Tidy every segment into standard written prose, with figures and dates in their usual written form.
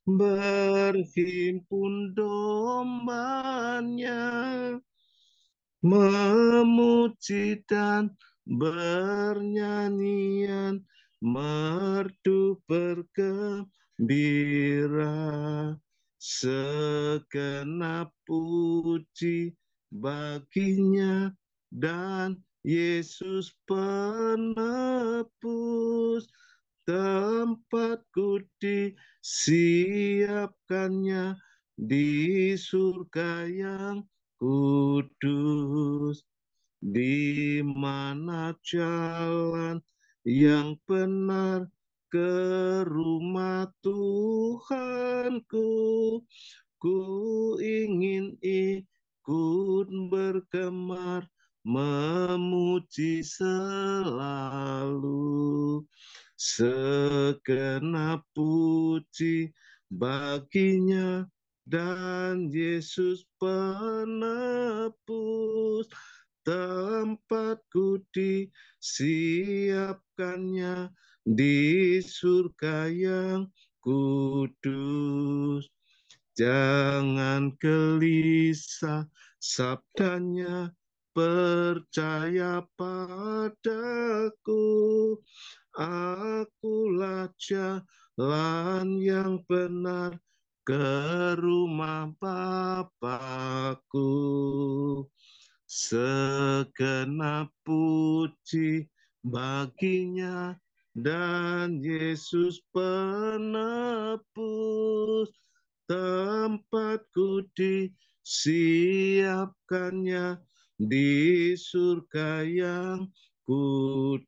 berhimpun dombanya, memuji dan bernyanyian, merdu bergembira, segenap puji baginya dan Yesus penebus, tempatku disiapkannya di surga yang kudus, di mana jalan yang benar ke rumah Tuhanku. Ku ingin ikut bergemar, memuji selalu, segenap puji baginya dan Yesus penebus, tempatku disiapkannya di surga yang kudus. Jangan gelisah, sabdanya percaya padaku. Akulah jalan yang benar ke rumah Bapakku. Segenap puji baginya dan Yesus penebus, tempatku disiapkannya di surga yang kudus.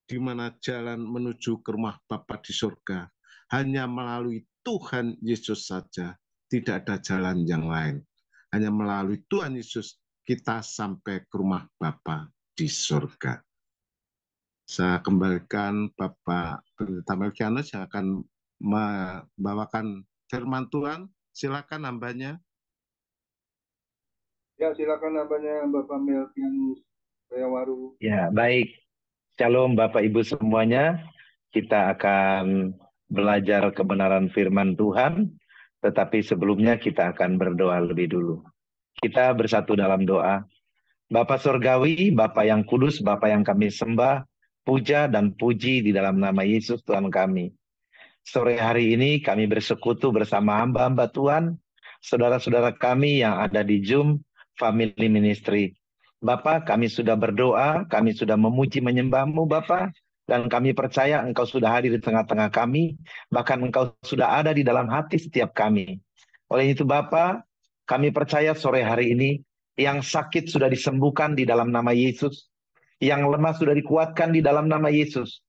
Di mana jalan menuju ke rumah Bapa di surga hanya melalui Tuhan Yesus saja, tidak ada jalan yang lain. Hanya melalui Tuhan Yesus kita sampai ke rumah Bapa di surga. Saya kembalikan Bapak Pendeta Melkianus yang akan membawakan firman Tuhan. Silakan hambanya. Ya, silakan apanya Bapak Melkianus Waru. Ya, baik. Shalom Bapak Ibu semuanya. Kita akan belajar kebenaran firman Tuhan, tetapi sebelumnya kita akan berdoa lebih dulu. Kita bersatu dalam doa. Bapa Surgawi, Bapa yang kudus, Bapa yang kami sembah, puja dan puji di dalam nama Yesus Tuhan kami. Sore hari ini kami bersekutu bersama hamba-hamba Tuhan, saudara-saudara kami yang ada di Zoom Family Ministry. Bapak, kami sudah berdoa, kami sudah memuji menyembah-Mu Bapak, dan kami percaya Engkau sudah hadir di tengah-tengah kami, bahkan Engkau sudah ada di dalam hati setiap kami. Oleh itu Bapak, kami percaya sore hari ini, yang sakit sudah disembuhkan di dalam nama Yesus, yang lemah sudah dikuatkan di dalam nama Yesus,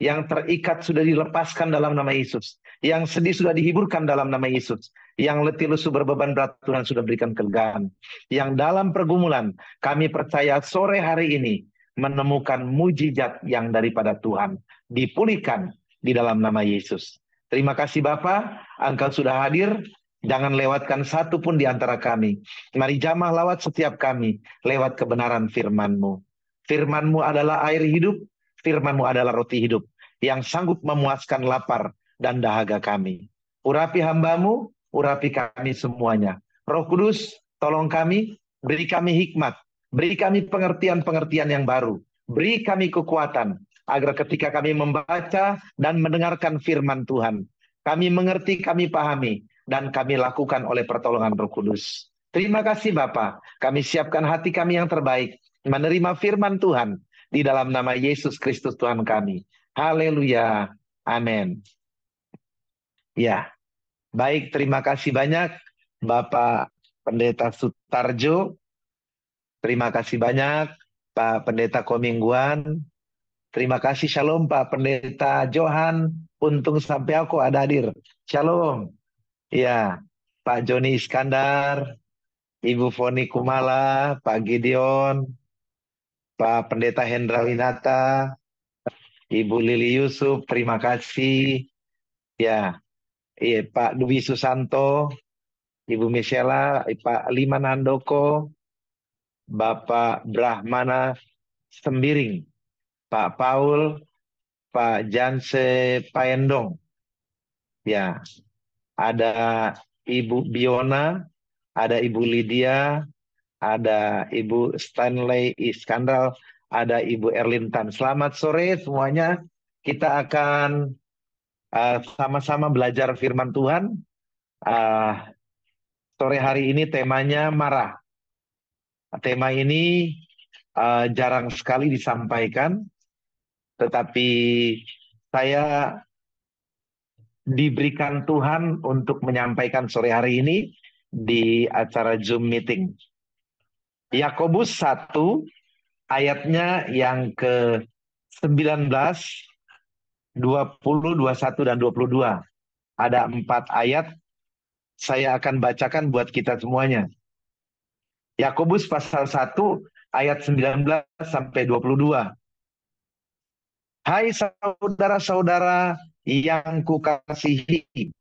yang terikat sudah dilepaskan dalam nama Yesus, yang sedih sudah dihiburkan dalam nama Yesus, yang letih lesu berbeban berat Tuhan sudah berikan kelegaan, yang dalam pergumulan kami percaya sore hari ini menemukan mujizat yang daripada Tuhan, dipulihkan di dalam nama Yesus. Terima kasih Bapa, Engkau sudah hadir. Jangan lewatkan satu pun di antara kami. Mari jamah lawat setiap kami lewat kebenaran firman-Mu. Firman-Mu adalah air hidup, firman-Mu adalah roti hidup yang sanggup memuaskan lapar dan dahaga kami. Urapi hamba-Mu, urapi kami semuanya. Roh Kudus, tolong kami, beri kami hikmat, beri kami pengertian-pengertian yang baru, beri kami kekuatan, agar ketika kami membaca dan mendengarkan firman Tuhan, kami mengerti, kami pahami, dan kami lakukan oleh pertolongan Roh Kudus. Terima kasih Bapa, kami siapkan hati kami yang terbaik, menerima firman Tuhan, di dalam nama Yesus Kristus Tuhan kami. Haleluya. Amin. Ya, baik, terima kasih banyak Bapak Pendeta Sutarjo. Terima kasih banyak Pak Pendeta Komingguan. Terima kasih, shalom Pak Pendeta Johan. Untung sampai aku ada hadir. Shalom. Ya, Pak Joni Iskandar, Ibu Foni Kumala, Pak Gideon, Pak Pendeta Hendra Winata, Ibu Lili Yusuf, terima kasih. Ya, iya, Pak Dwi Susanto, Ibu Michela, Pak Liman Handoko, Bapak Brahmana Sembiring, Pak Paul, Pak Janse Paendong, Ya, ada Ibu Biona, ada Ibu Lydia, ada Ibu Stanley Iskandar, ada Ibu Erlintan. Selamat sore semuanya. Kita akan sama-sama belajar firman Tuhan. Sore hari ini temanya marah. Tema ini jarang sekali disampaikan, tetapi saya diberikan Tuhan untuk menyampaikan sore hari ini di acara Zoom meeting. Yakobus 1 ayatnya yang ke-19, 20, 21, dan 22. Ada 4 ayat, saya akan bacakan buat kita semuanya. Yakobus pasal 1 ayat 19 sampai 22. Hai saudara-saudara yang kukasihi,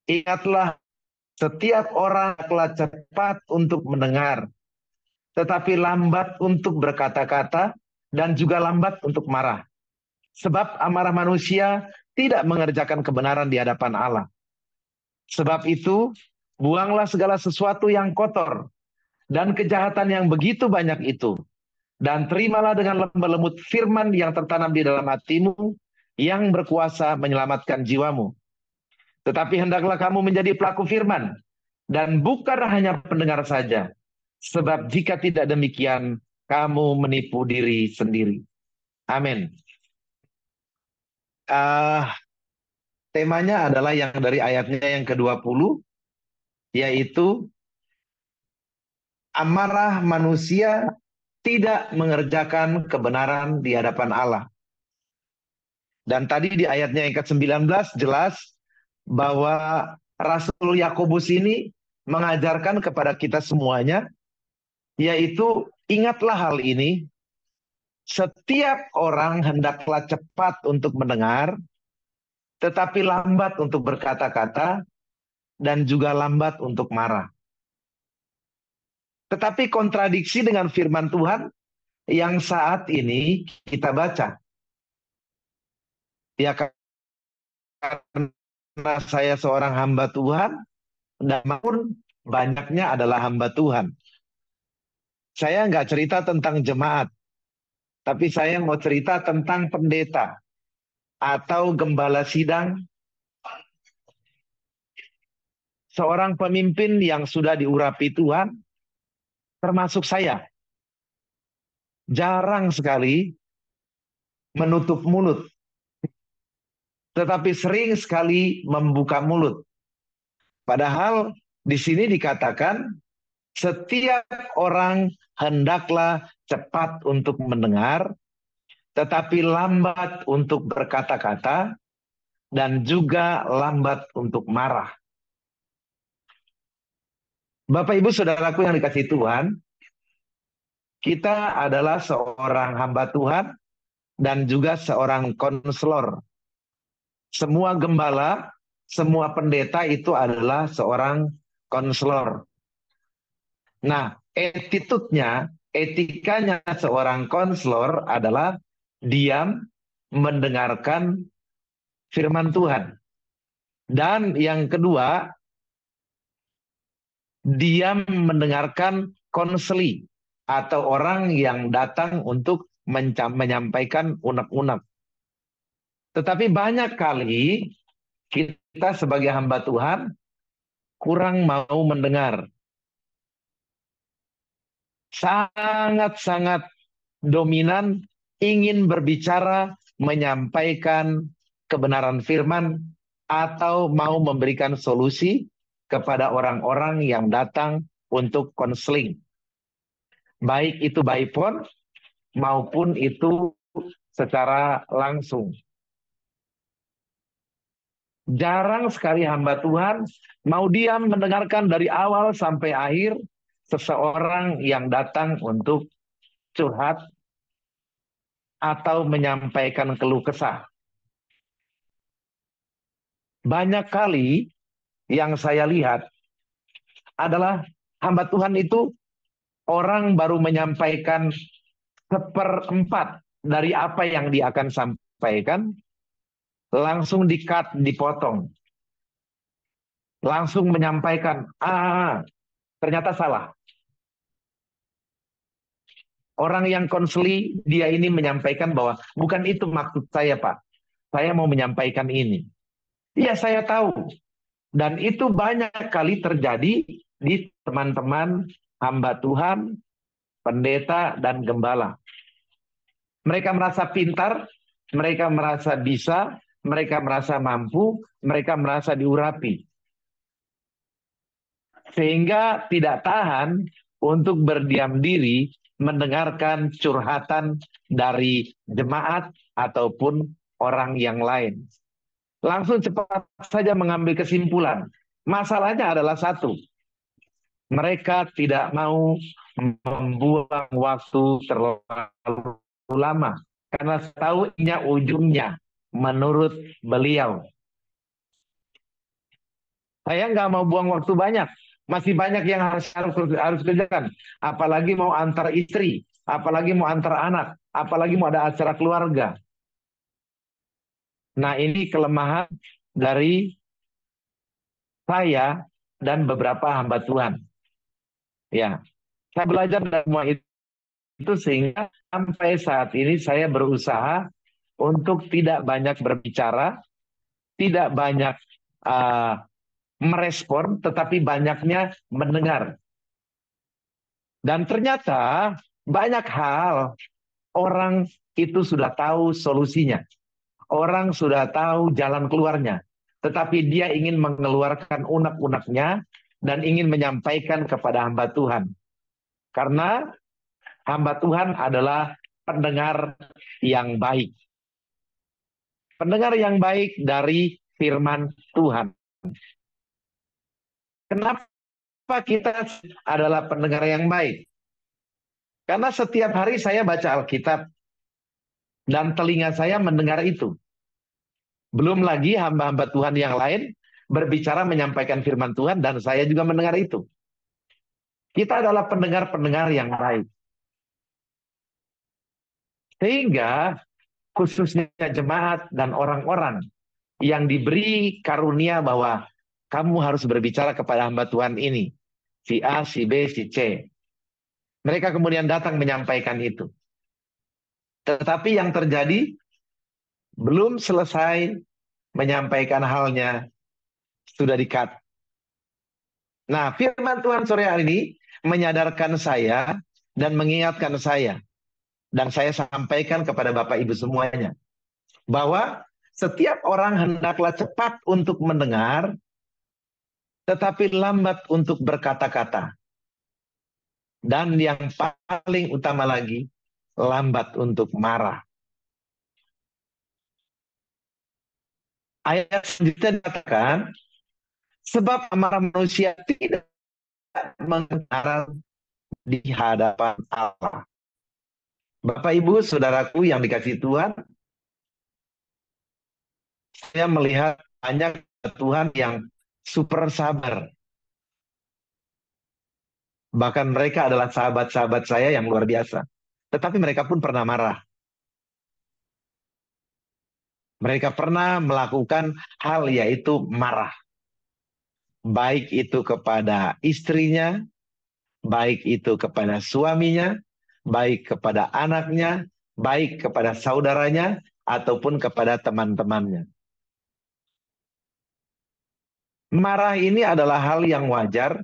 ingatlah setiap orang telah cepat untuk mendengar, tetapi lambat untuk berkata-kata dan juga lambat untuk marah. Sebab amarah manusia tidak mengerjakan kebenaran di hadapan Allah. Sebab itu, buanglah segala sesuatu yang kotor dan kejahatan yang begitu banyak itu, dan terimalah dengan lemah lembut firman yang tertanam di dalam hatimu, yang berkuasa menyelamatkan jiwamu. Tetapi hendaklah kamu menjadi pelaku firman, dan bukan hanya pendengar saja. Sebab jika tidak demikian, kamu menipu diri sendiri. Amin. Temanya adalah yang dari ayatnya yang ke-20, yaitu amarah manusia tidak mengerjakan kebenaran di hadapan Allah. Dan tadi di ayatnya yang ke-19 jelas bahwa Rasul Yakobus ini mengajarkan kepada kita semuanya, yaitu ingatlah hal ini, setiap orang hendaklah cepat untuk mendengar, tetapi lambat untuk berkata-kata, dan juga lambat untuk marah. Tetapi kontradiksi dengan firman Tuhan yang saat ini kita baca. Ya, karena saya seorang hamba Tuhan, dan maupun banyaknya adalah hamba Tuhan. Saya nggak cerita tentang jemaat, tapi saya mau cerita tentang pendeta atau gembala sidang, seorang pemimpin yang sudah diurapi Tuhan, termasuk saya. Jarang sekali menutup mulut, tetapi sering sekali membuka mulut. Padahal di sini dikatakan setiap orang hendaklah cepat untuk mendengar, tetapi lambat untuk berkata-kata, dan juga lambat untuk marah. Bapak Ibu Saudaraku yang dikasihi Tuhan, kita adalah seorang hamba Tuhan dan juga seorang konselor. Semua gembala, semua pendeta itu adalah seorang konselor. Nah, attitude-nya, etikanya seorang konselor adalah diam, mendengarkan firman Tuhan. Dan yang kedua, diam mendengarkan konseli atau orang yang datang untuk menyampaikan unek-unek. Tetapi banyak kali kita sebagai hamba Tuhan kurang mau mendengar. Sangat-sangat dominan ingin berbicara, menyampaikan kebenaran firman, atau mau memberikan solusi kepada orang-orang yang datang untuk konseling. Baik itu by phone maupun itu secara langsung. Jarang sekali hamba Tuhan mau diam mendengarkan dari awal sampai akhir seseorang yang datang untuk curhat atau menyampaikan keluh kesah. Banyak kali yang saya lihat adalah hamba Tuhan itu orang baru menyampaikan 1/4 dari apa yang dia akan sampaikan, langsung di-cut, dipotong. Langsung menyampaikan, ternyata salah. Orang yang konseli, dia ini menyampaikan bahwa bukan itu maksud saya, Pak. Saya mau menyampaikan ini. Iya, saya tahu. Dan itu banyak kali terjadi di teman-teman hamba Tuhan, pendeta, dan gembala. Mereka merasa pintar, mereka merasa bisa, mereka merasa mampu, mereka merasa diurapi. Sehingga tidak tahan untuk berdiam diri mendengarkan curhatan dari jemaat ataupun orang yang lain. Langsung cepat saja mengambil kesimpulan. Masalahnya adalah satu, mereka tidak mau membuang waktu terlalu lama karena tahu ini ujungnya menurut beliau. Saya nggak mau buang waktu banyak, masih banyak yang harus kerjakan. Apalagi mau antar istri, apalagi mau antar anak, apalagi mau ada acara keluarga. Nah, ini kelemahan dari saya dan beberapa hamba Tuhan. Ya, saya belajar dari semua itu sehingga sampai saat ini saya berusaha untuk tidak banyak berbicara, tidak banyak merespon, tetapi banyaknya mendengar. Dan ternyata banyak hal orang itu sudah tahu solusinya. Orang sudah tahu jalan keluarnya. Tetapi dia ingin mengeluarkan unek-uneknya dan ingin menyampaikan kepada hamba Tuhan. Karena hamba Tuhan adalah pendengar yang baik. Pendengar yang baik dari firman Tuhan. Kenapa kita adalah pendengar yang baik? Karena setiap hari saya baca Alkitab dan telinga saya mendengar itu. Belum lagi hamba-hamba Tuhan yang lain berbicara menyampaikan firman Tuhan dan saya juga mendengar itu. Kita adalah pendengar-pendengar yang baik. Sehingga khususnya jemaat dan orang-orang yang diberi karunia bahwa kamu harus berbicara kepada hamba Tuhan ini. Si A, si B, si C. Mereka kemudian datang menyampaikan itu. Tetapi yang terjadi, belum selesai menyampaikan halnya, sudah di-cut. Nah, firman Tuhan sore hari ini menyadarkan saya dan mengingatkan saya. Dan saya sampaikan kepada Bapak Ibu semuanya. Bahwa setiap orang hendaklah cepat untuk mendengar, tetapi lambat untuk berkata-kata. Dan yang paling utama lagi, lambat untuk marah. Ayat selanjutnya dikatakan, sebab amarah manusia tidak mengenal di hadapan Allah. Bapak Ibu, saudaraku yang dikasihi Tuhan, saya melihat banyak Tuhan yang super sabar. Bahkan mereka adalah sahabat-sahabat saya yang luar biasa. Tetapi mereka pun pernah marah. Mereka pernah melakukan hal yaitu marah. Baik itu kepada istrinya, baik itu kepada suaminya, baik kepada anaknya, baik kepada saudaranya, ataupun kepada teman-temannya. Marah ini adalah hal yang wajar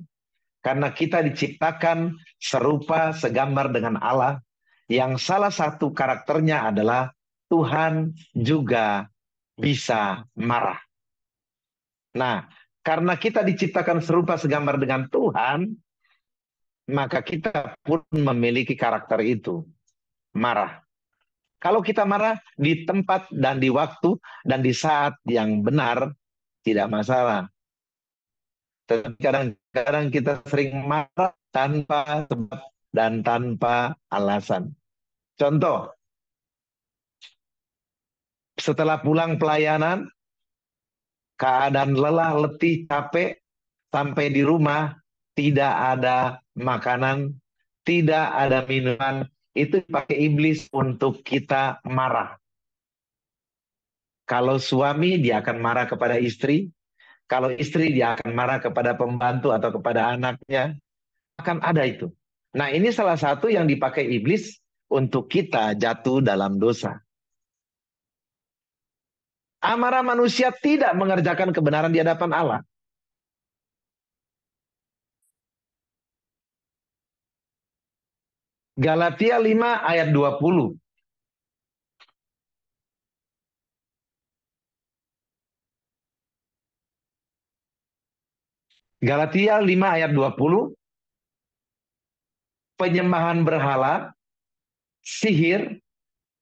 karena kita diciptakan serupa segambar dengan Allah yang salah satu karakternya adalah Tuhan juga bisa marah. Nah, karena kita diciptakan serupa segambar dengan Tuhan, maka kita pun memiliki karakter itu, marah. Kalau kita marah di tempat dan di waktu dan di saat yang benar, tidak masalah. Tetapi kadang-kadang kita sering marah tanpa sebab dan tanpa alasan. Contoh, setelah pulang pelayanan, keadaan lelah, letih, capek, sampai di rumah, tidak ada makanan, tidak ada minuman, itu pakai iblis untuk kita marah. Kalau suami, dia akan marah kepada istri. Kalau istri, dia akan marah kepada pembantu atau kepada anaknya. Akan ada itu. Nah, ini salah satu yang dipakai iblis untuk kita jatuh dalam dosa. Amarah manusia tidak mengerjakan kebenaran di hadapan Allah. Galatia 5 ayat 20. Galatia 5 ayat 20. Penyembahan berhala, sihir,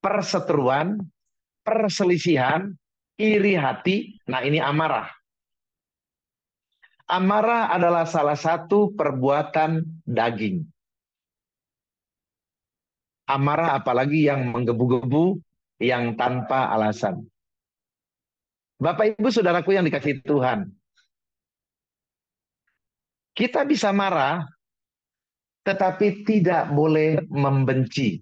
perseteruan, perselisihan, iri hati. Nah, ini amarah. Amarah adalah salah satu perbuatan daging. Amarah apalagi yang menggebu-gebu, yang tanpa alasan. Bapak Ibu Saudaraku yang dikasihi Tuhan, kita bisa marah, tetapi tidak boleh membenci.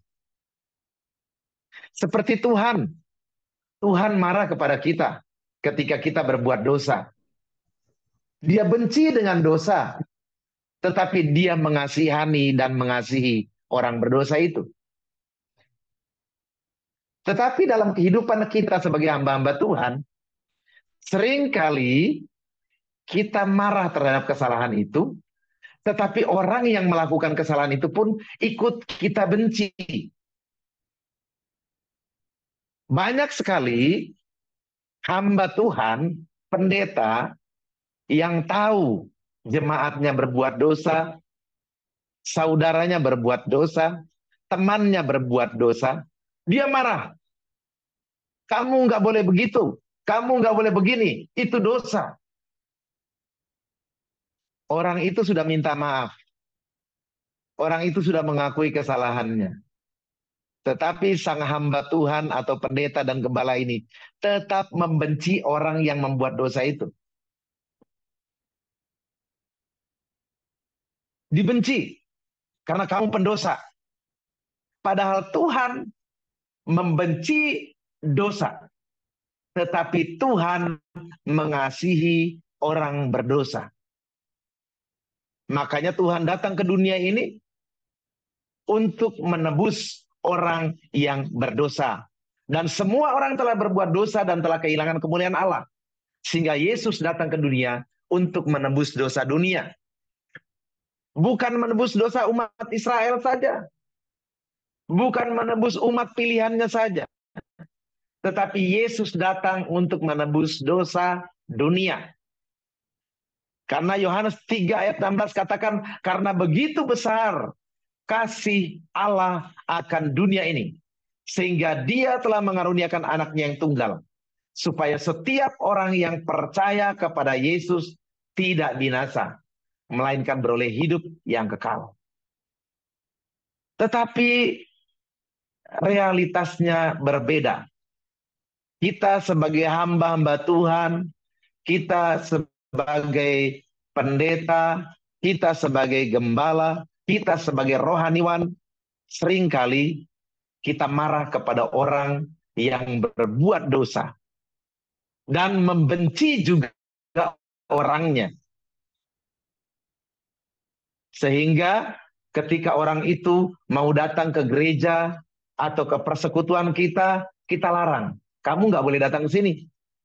Seperti Tuhan. Tuhan marah kepada kita ketika kita berbuat dosa. Dia benci dengan dosa, tetapi dia mengasihani dan mengasihi orang berdosa itu. Tetapi dalam kehidupan kita sebagai hamba-hamba Tuhan, seringkali kita marah terhadap kesalahan itu, tetapi orang yang melakukan kesalahan itu pun ikut kita benci. Banyak sekali hamba Tuhan, pendeta, yang tahu jemaatnya berbuat dosa, saudaranya berbuat dosa, temannya berbuat dosa, dia marah. Kamu nggak boleh begitu, kamu nggak boleh begini, itu dosa. Orang itu sudah minta maaf. Orang itu sudah mengakui kesalahannya. Tetapi sang hamba Tuhan atau pendeta dan gembala ini tetap membenci orang yang membuat dosa itu. Dibenci karena kamu pendosa. Padahal Tuhan membenci dosa. Tetapi Tuhan mengasihi orang berdosa. Makanya Tuhan datang ke dunia ini untuk menebus orang yang berdosa. Dan semua orang telah berbuat dosa dan telah kehilangan kemuliaan Allah. Sehingga Yesus datang ke dunia untuk menebus dosa dunia. Bukan menebus dosa umat Israel saja. Bukan menebus umat pilihannya saja. Tetapi Yesus datang untuk menebus dosa dunia. Karena Yohanes 3 ayat 16 katakan, karena begitu besar kasih Allah akan dunia ini, sehingga dia telah mengaruniakan anaknya yang tunggal, supaya setiap orang yang percaya kepada Yesus tidak binasa, melainkan beroleh hidup yang kekal. Tetapi realitasnya berbeda. Kita sebagai hamba-hamba Tuhan, kita sebagai pendeta, kita sebagai gembala, kita sebagai rohaniwan, seringkali kita marah kepada orang yang berbuat dosa dan membenci juga orangnya. Sehingga ketika orang itu mau datang ke gereja atau ke persekutuan kita, kita larang. Kamu nggak boleh datang ke sini.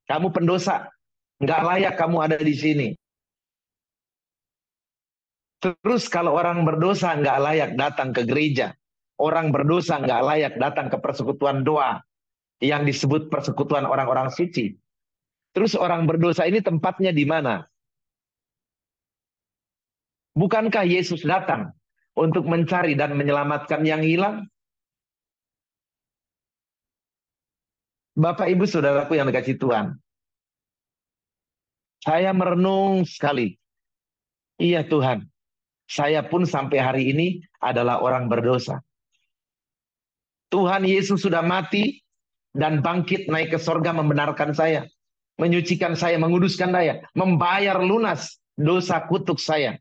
Kamu pendosa. Nggak layak kamu ada di sini. Terus kalau orang berdosa nggak layak datang ke gereja. Orang berdosa nggak layak datang ke persekutuan doa. Yang disebut persekutuan orang-orang suci. Terus orang berdosa ini tempatnya di mana? Bukankah Yesus datang untuk mencari dan menyelamatkan yang hilang? Bapak, Ibu, Saudaraku yang dikasihi Tuhan. Saya merenung sekali. Iya Tuhan, saya pun sampai hari ini adalah orang berdosa. Tuhan Yesus sudah mati dan bangkit naik ke sorga membenarkan saya. Menyucikan saya, menguduskan saya. Membayar lunas dosa kutuk saya.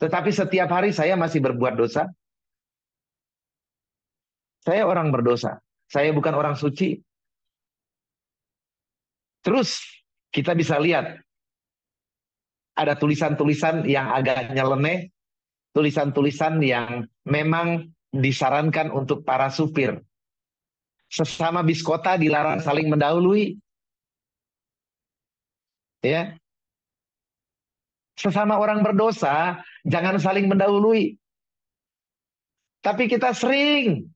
Tetapi setiap hari saya masih berbuat dosa. Saya orang berdosa. Saya bukan orang suci. Terus kita bisa lihat ada tulisan-tulisan yang agak nyeleneh, tulisan-tulisan yang memang disarankan untuk para supir. Sesama bis kota dilarang saling mendahului. Ya. Sesama orang berdosa jangan saling mendahului. Tapi kita sering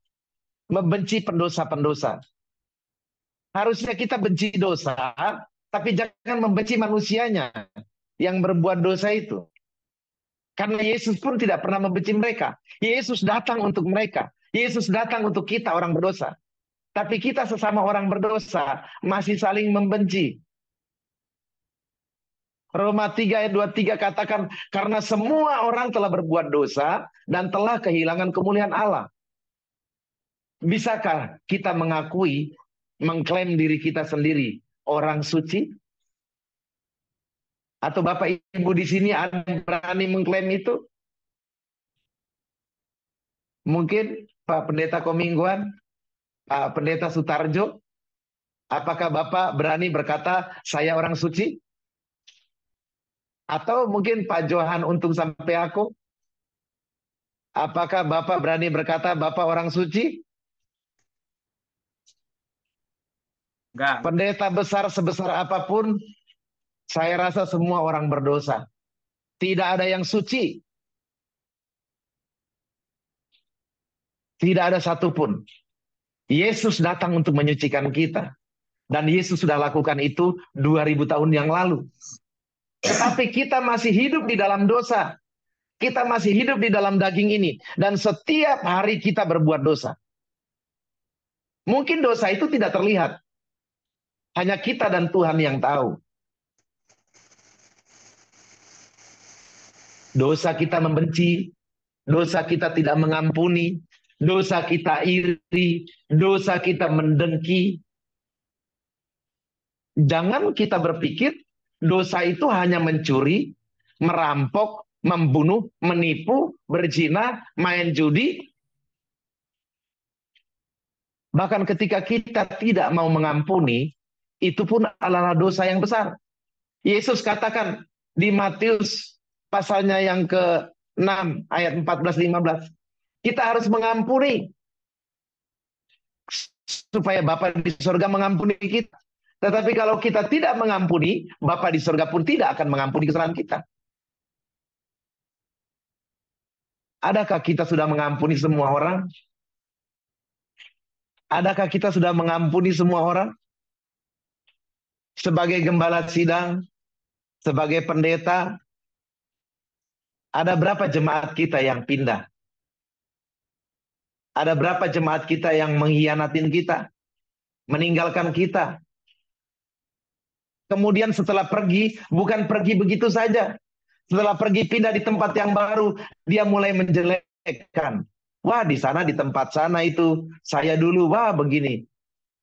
membenci pendosa-pendosa. Harusnya kita benci dosa, tapi jangan membenci manusianya yang berbuat dosa itu. Karena Yesus pun tidak pernah membenci mereka. Yesus datang untuk mereka. Yesus datang untuk kita orang berdosa. Tapi kita sesama orang berdosa masih saling membenci. Roma 3 ayat 23 katakan, karena semua orang telah berbuat dosa dan telah kehilangan kemuliaan Allah. Bisakah kita mengakui, mengklaim diri kita sendiri orang suci? Atau Bapak Ibu di sini ada yang berani mengklaim itu? Mungkin Pak Pendeta Komingguan, Pak Pendeta Sutarjo, apakah Bapak berani berkata saya orang suci? Atau mungkin Pak Johan Untung sampai aku, apakah Bapak berani berkata Bapak orang suci? Enggak. Pendeta besar sebesar apapun, saya rasa semua orang berdosa. Tidak ada yang suci. Tidak ada satupun. Yesus datang untuk menyucikan kita. Dan Yesus sudah lakukan itu 2000 tahun yang lalu. Tetapi kita masih hidup di dalam dosa. Kita masih hidup di dalam daging ini. Dan setiap hari kita berbuat dosa. Mungkin dosa itu tidak terlihat. Hanya kita dan Tuhan yang tahu. Dosa kita membenci, dosa kita tidak mengampuni, dosa kita iri, dosa kita mendengki. Jangan kita berpikir dosa itu hanya mencuri, merampok, membunuh, menipu, berzina, main judi. Bahkan ketika kita tidak mau mengampuni, itu pun adalah dosa yang besar. Yesus katakan di Matius pasalnya yang ke-6 ayat 14-15. Kita harus mengampuni supaya Bapa di surga mengampuni kita. Tetapi kalau kita tidak mengampuni, Bapa di surga pun tidak akan mengampuni kesalahan kita. Adakah kita sudah mengampuni semua orang? Adakah kita sudah mengampuni semua orang? Sebagai gembala sidang, sebagai pendeta, ada berapa jemaat kita yang pindah? Ada berapa jemaat kita yang mengkhianatin kita? Meninggalkan kita? Kemudian setelah pergi, bukan pergi begitu saja. Setelah pergi pindah di tempat yang baru, dia mulai menjelekkan. Wah, di sana, di tempat sana itu, saya dulu, wah begini.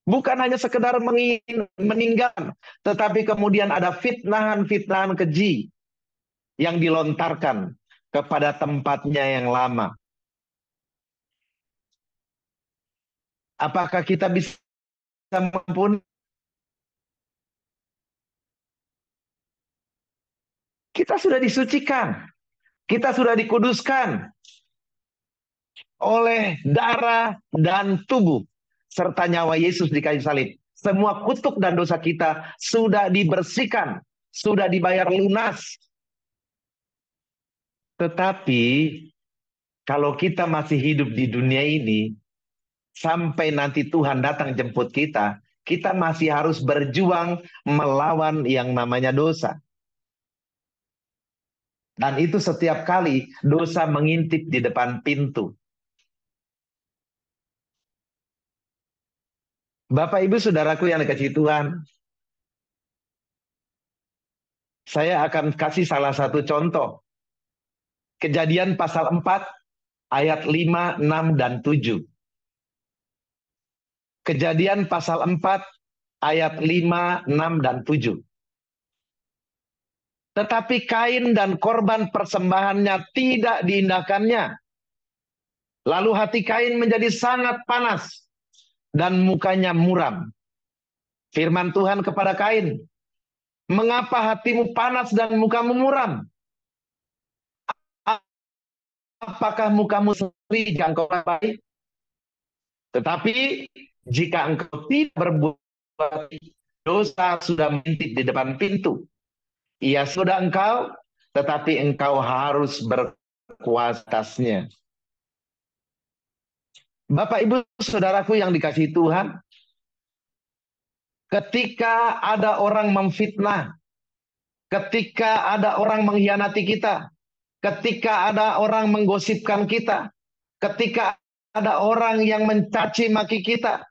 Bukan hanya sekedar meninggal, tetapi kemudian ada fitnahan-fitnahan keji yang dilontarkan kepada tempatnya yang lama. Apakah kita bisa mengampuni? Kita sudah disucikan, kita sudah dikuduskan oleh darah dan tubuh serta nyawa Yesus di kayu salib. Semua kutuk dan dosa kita sudah dibersihkan, sudah dibayar lunas. Tetapi kalau kita masih hidup di dunia ini, sampai nanti Tuhan datang jemput kita, kita masih harus berjuang melawan yang namanya dosa. Dan itu setiap kali dosa mengintip di depan pintu. Bapak Ibu Saudaraku yang dikasihi Tuhan, saya akan kasih salah satu contoh. Kejadian pasal 4 ayat 5, 6, dan 7. Kejadian pasal 4 ayat 5, 6, dan 7. Tetapi Kain dan korban persembahannya tidak diindahkannya. Lalu hati Kain menjadi sangat panas dan mukanya muram. Firman Tuhan kepada Kain, mengapa hatimu panas dan mukamu muram? Apakah mukamu seri jika engkau baik? Tetapi jika engkau tidak berbuat, dosa sudah mengintip di depan pintu. Ia sudah engkau, tetapi engkau harus berkuasa atasnya. Bapak, Ibu, Saudaraku yang dikasihi Tuhan, ketika ada orang memfitnah, ketika ada orang mengkhianati kita, ketika ada orang menggosipkan kita, ketika ada orang yang mencaci maki kita,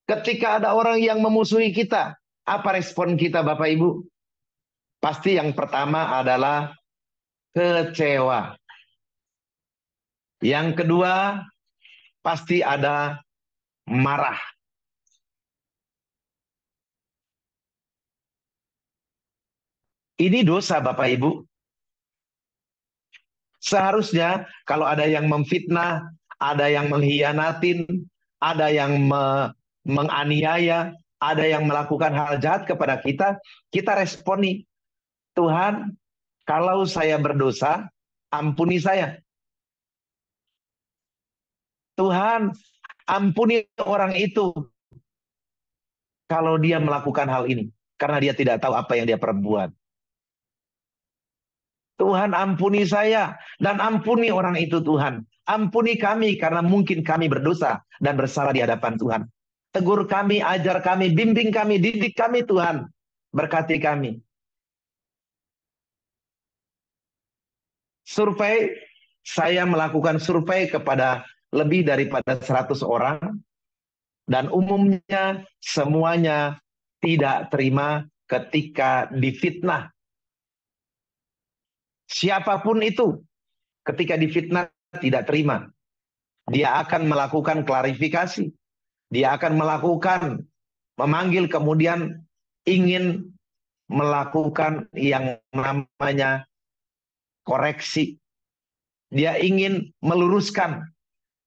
ketika ada orang yang memusuhi kita, apa respon kita, Bapak Ibu? Pasti yang pertama adalah kecewa. Yang kedua, pasti ada marah. Ini dosa, Bapak Ibu. Seharusnya kalau ada yang memfitnah, ada yang mengkhianatin, ada yang menganiaya, ada yang melakukan hal jahat kepada kita, kita responi, Tuhan, kalau saya berdosa, ampuni saya. Tuhan, ampuni orang itu kalau dia melakukan hal ini, karena dia tidak tahu apa yang dia perbuat. Tuhan, ampuni saya dan ampuni orang itu, Tuhan. Ampuni kami karena mungkin kami berdosa dan bersalah di hadapan Tuhan. Tegur kami, ajar kami, bimbing kami, didik kami, Tuhan. Berkati kami. Survei, saya melakukan survei kepada lebih daripada 100 orang. Dan umumnya semuanya tidak terima ketika difitnah. Siapapun itu, ketika difitnah tidak terima. Dia akan melakukan klarifikasi. Dia akan melakukan, memanggil, kemudian ingin melakukan yang namanya koreksi. Dia ingin meluruskan.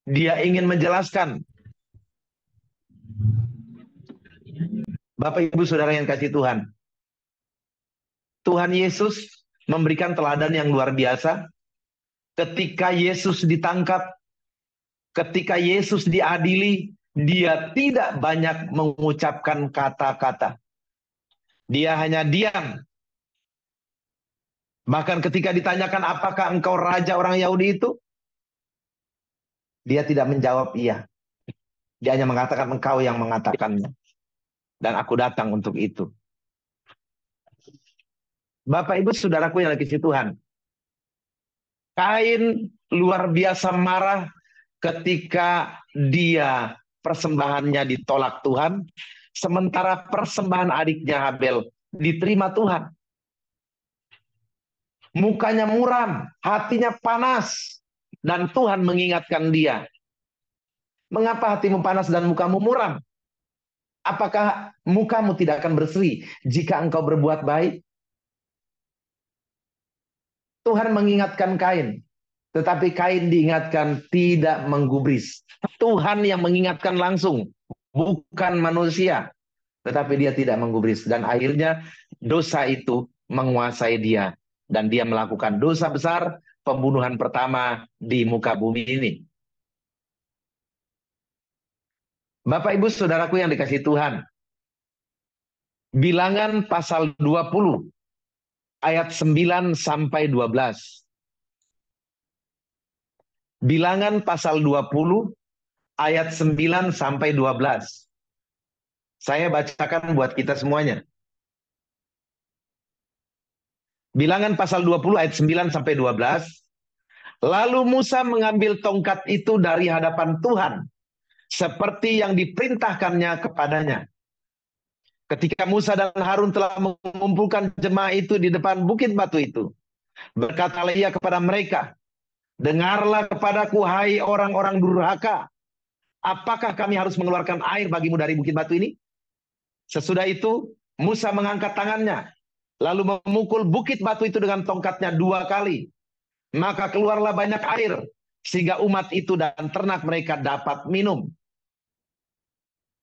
Dia ingin menjelaskan. Bapak, Ibu, Saudara yang kasih Tuhan. Tuhan Yesus memberikan teladan yang luar biasa. Ketika Yesus ditangkap, ketika Yesus diadili, dia tidak banyak mengucapkan kata-kata. Dia hanya diam. Bahkan ketika ditanyakan, apakah engkau raja orang Yahudi itu? Dia tidak menjawab iya. Dia hanya mengatakan, engkau yang mengatakannya. Dan aku datang untuk itu. Bapak, Ibu, Saudaraku yang dikasihi Tuhan. Kain luar biasa marah ketika dia persembahannya ditolak Tuhan. Sementara persembahan adiknya Habel diterima Tuhan. Mukanya muram, hatinya panas. Dan Tuhan mengingatkan dia. Mengapa hatimu panas dan mukamu muram? Apakah mukamu tidak akan berseri jika engkau berbuat baik? Tuhan mengingatkan Kain. Tetapi Kain diingatkan tidak menggubris. Tuhan yang mengingatkan langsung. Bukan manusia. Tetapi dia tidak menggubris. Dan akhirnya dosa itu menguasai dia. Dan dia melakukan dosa besar. Pembunuhan pertama di muka bumi ini. Bapak, Ibu, Saudaraku yang dikasihi Tuhan. Bilangan pasal 20. Ayat 9 sampai 12. Bilangan pasal 20 ayat 9 sampai 12. Saya bacakan buat kita semuanya. Bilangan pasal 20 ayat 9 sampai 12. Lalu Musa mengambil tongkat itu dari hadapan Tuhan, seperti yang diperintahkannya kepadanya. Ketika Musa dan Harun telah mengumpulkan jemaah itu di depan bukit batu itu, berkatalah ia kepada mereka, dengarlah kepadaku, hai orang-orang durhaka. Apakah kami harus mengeluarkan air bagimu dari bukit batu ini? Sesudah itu, Musa mengangkat tangannya, lalu memukul bukit batu itu dengan tongkatnya 2 kali. Maka keluarlah banyak air, sehingga umat itu dan ternak mereka dapat minum.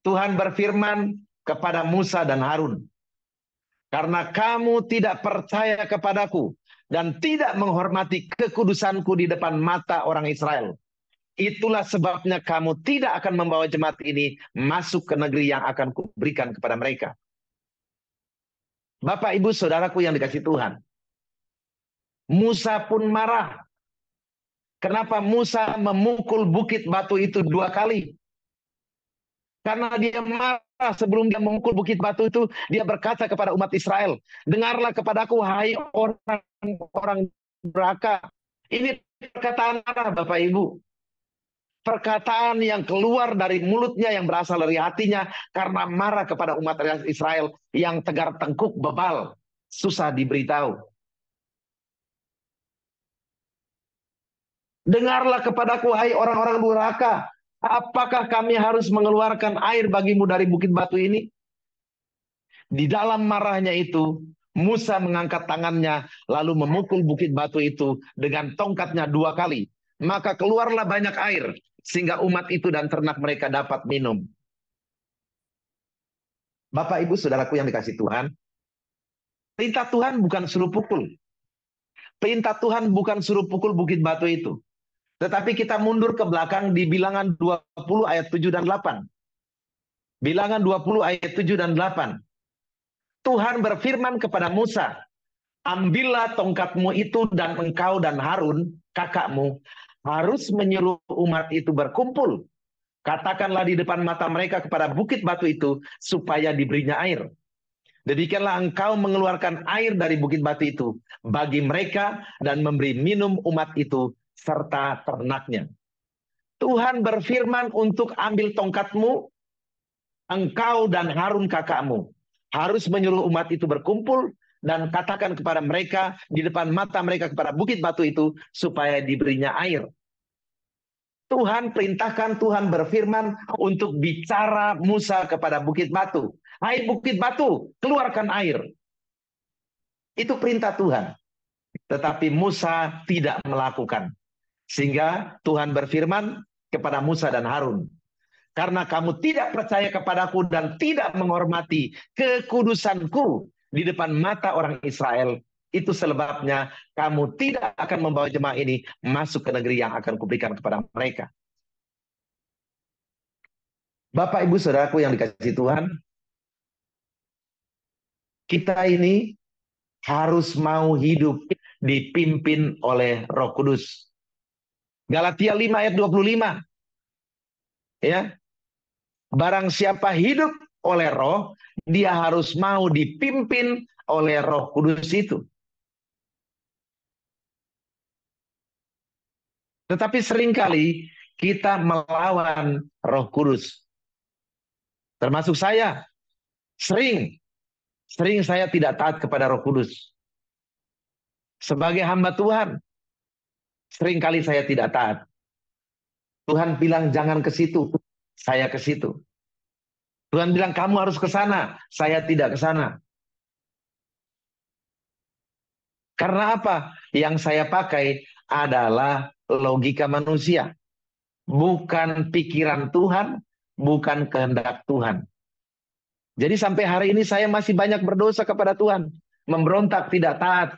Tuhan berfirman, kepada Musa dan Harun. Karena kamu tidak percaya kepadaku dan tidak menghormati kekudusanku di depan mata orang Israel. Itulah sebabnya kamu tidak akan membawa jemaat ini masuk ke negeri yang akan kuberikan kepada mereka. Bapak, Ibu, Saudaraku yang dikasihi Tuhan, Musa pun marah. Kenapa Musa memukul bukit batu itu 2 kali? Karena dia marah. Sebelum dia memukul bukit batu itu, dia berkata kepada umat Israel, dengarlah kepadaku, hai orang-orang durhaka. Ini perkataan marah, Bapak Ibu. Perkataan yang keluar dari mulutnya, yang berasal dari hatinya, karena marah kepada umat Israel yang tegar tengkuk, bebal, susah diberitahu. Dengarlah kepadaku, hai orang-orang durhaka. Apakah kami harus mengeluarkan air bagimu dari bukit batu ini? Di dalam marahnya itu, Musa mengangkat tangannya, lalu memukul bukit batu itu dengan tongkatnya 2 kali. Maka keluarlah banyak air, sehingga umat itu dan ternak mereka dapat minum. Bapak, Ibu, Saudaraku yang dikasihi Tuhan, perintah Tuhan bukan suruh pukul. Perintah Tuhan bukan suruh pukul bukit batu itu. Tetapi kita mundur ke belakang di Bilangan 20 ayat 7 dan 8. Bilangan 20 ayat 7 dan 8. Tuhan berfirman kepada Musa, ambillah tongkatmu itu dan engkau dan Harun, kakakmu, harus menyuruh umat itu berkumpul. Katakanlah di depan mata mereka kepada bukit batu itu, supaya diberinya air. Demikianlah engkau mengeluarkan air dari bukit batu itu bagi mereka dan memberi minum umat itu serta ternaknya. Tuhan berfirman untuk ambil tongkatmu, engkau dan Harun kakakmu harus menyuruh umat itu berkumpul dan katakan kepada mereka di depan mata mereka kepada bukit batu itu supaya diberinya air. Tuhan perintahkan, Tuhan berfirman untuk bicara Musa kepada bukit batu. Hai bukit batu, keluarkan air. Itu perintah Tuhan. Tetapi Musa tidak melakukan. Sehingga Tuhan berfirman kepada Musa dan Harun, karena kamu tidak percaya kepadaku dan tidak menghormati kekudusanku di depan mata orang Israel, itu sebabnya kamu tidak akan membawa jemaah ini masuk ke negeri yang akan kuberikan kepada mereka. Bapak, Ibu, Saudaraku yang dikasihi Tuhan, kita ini harus mau hidup dipimpin oleh Roh Kudus. Galatia 5 ayat 25. Ya. Barang siapa hidup oleh Roh, dia harus mau dipimpin oleh Roh Kudus itu. Tetapi seringkali kita melawan Roh Kudus. Termasuk saya. Sering saya tidak taat kepada Roh Kudus. Sebagai hamba Tuhan, seringkali saya tidak taat. Tuhan bilang jangan ke situ, saya ke situ. Tuhan bilang kamu harus ke sana, saya tidak ke sana. Karena apa? Yang saya pakai adalah logika manusia. Bukan pikiran Tuhan, bukan kehendak Tuhan. Jadi sampai hari ini saya masih banyak berdosa kepada Tuhan. Memberontak, tidak taat.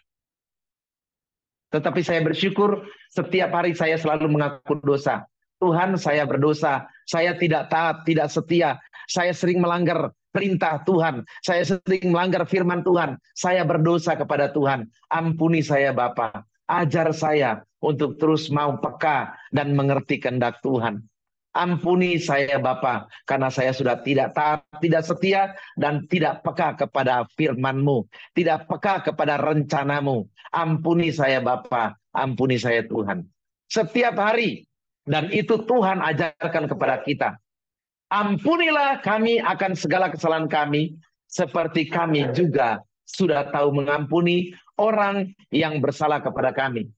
Tetapi saya bersyukur setiap hari saya selalu mengaku dosa. Tuhan, saya berdosa. Saya tidak taat, tidak setia. Saya sering melanggar perintah Tuhan. Saya sering melanggar firman Tuhan. Saya berdosa kepada Tuhan. Ampuni saya Bapa. Ajar saya untuk terus mau peka dan mengerti kehendak Tuhan. Ampuni saya Bapa, karena saya sudah tidak taat, tidak setia, dan tidak peka kepada firman-Mu, tidak peka kepada rencanamu. Ampuni saya Bapa, ampuni saya Tuhan. Setiap hari, dan itu Tuhan ajarkan kepada kita. Ampunilah kami akan segala kesalahan kami, seperti kami juga sudah tahu mengampuni orang yang bersalah kepada kami.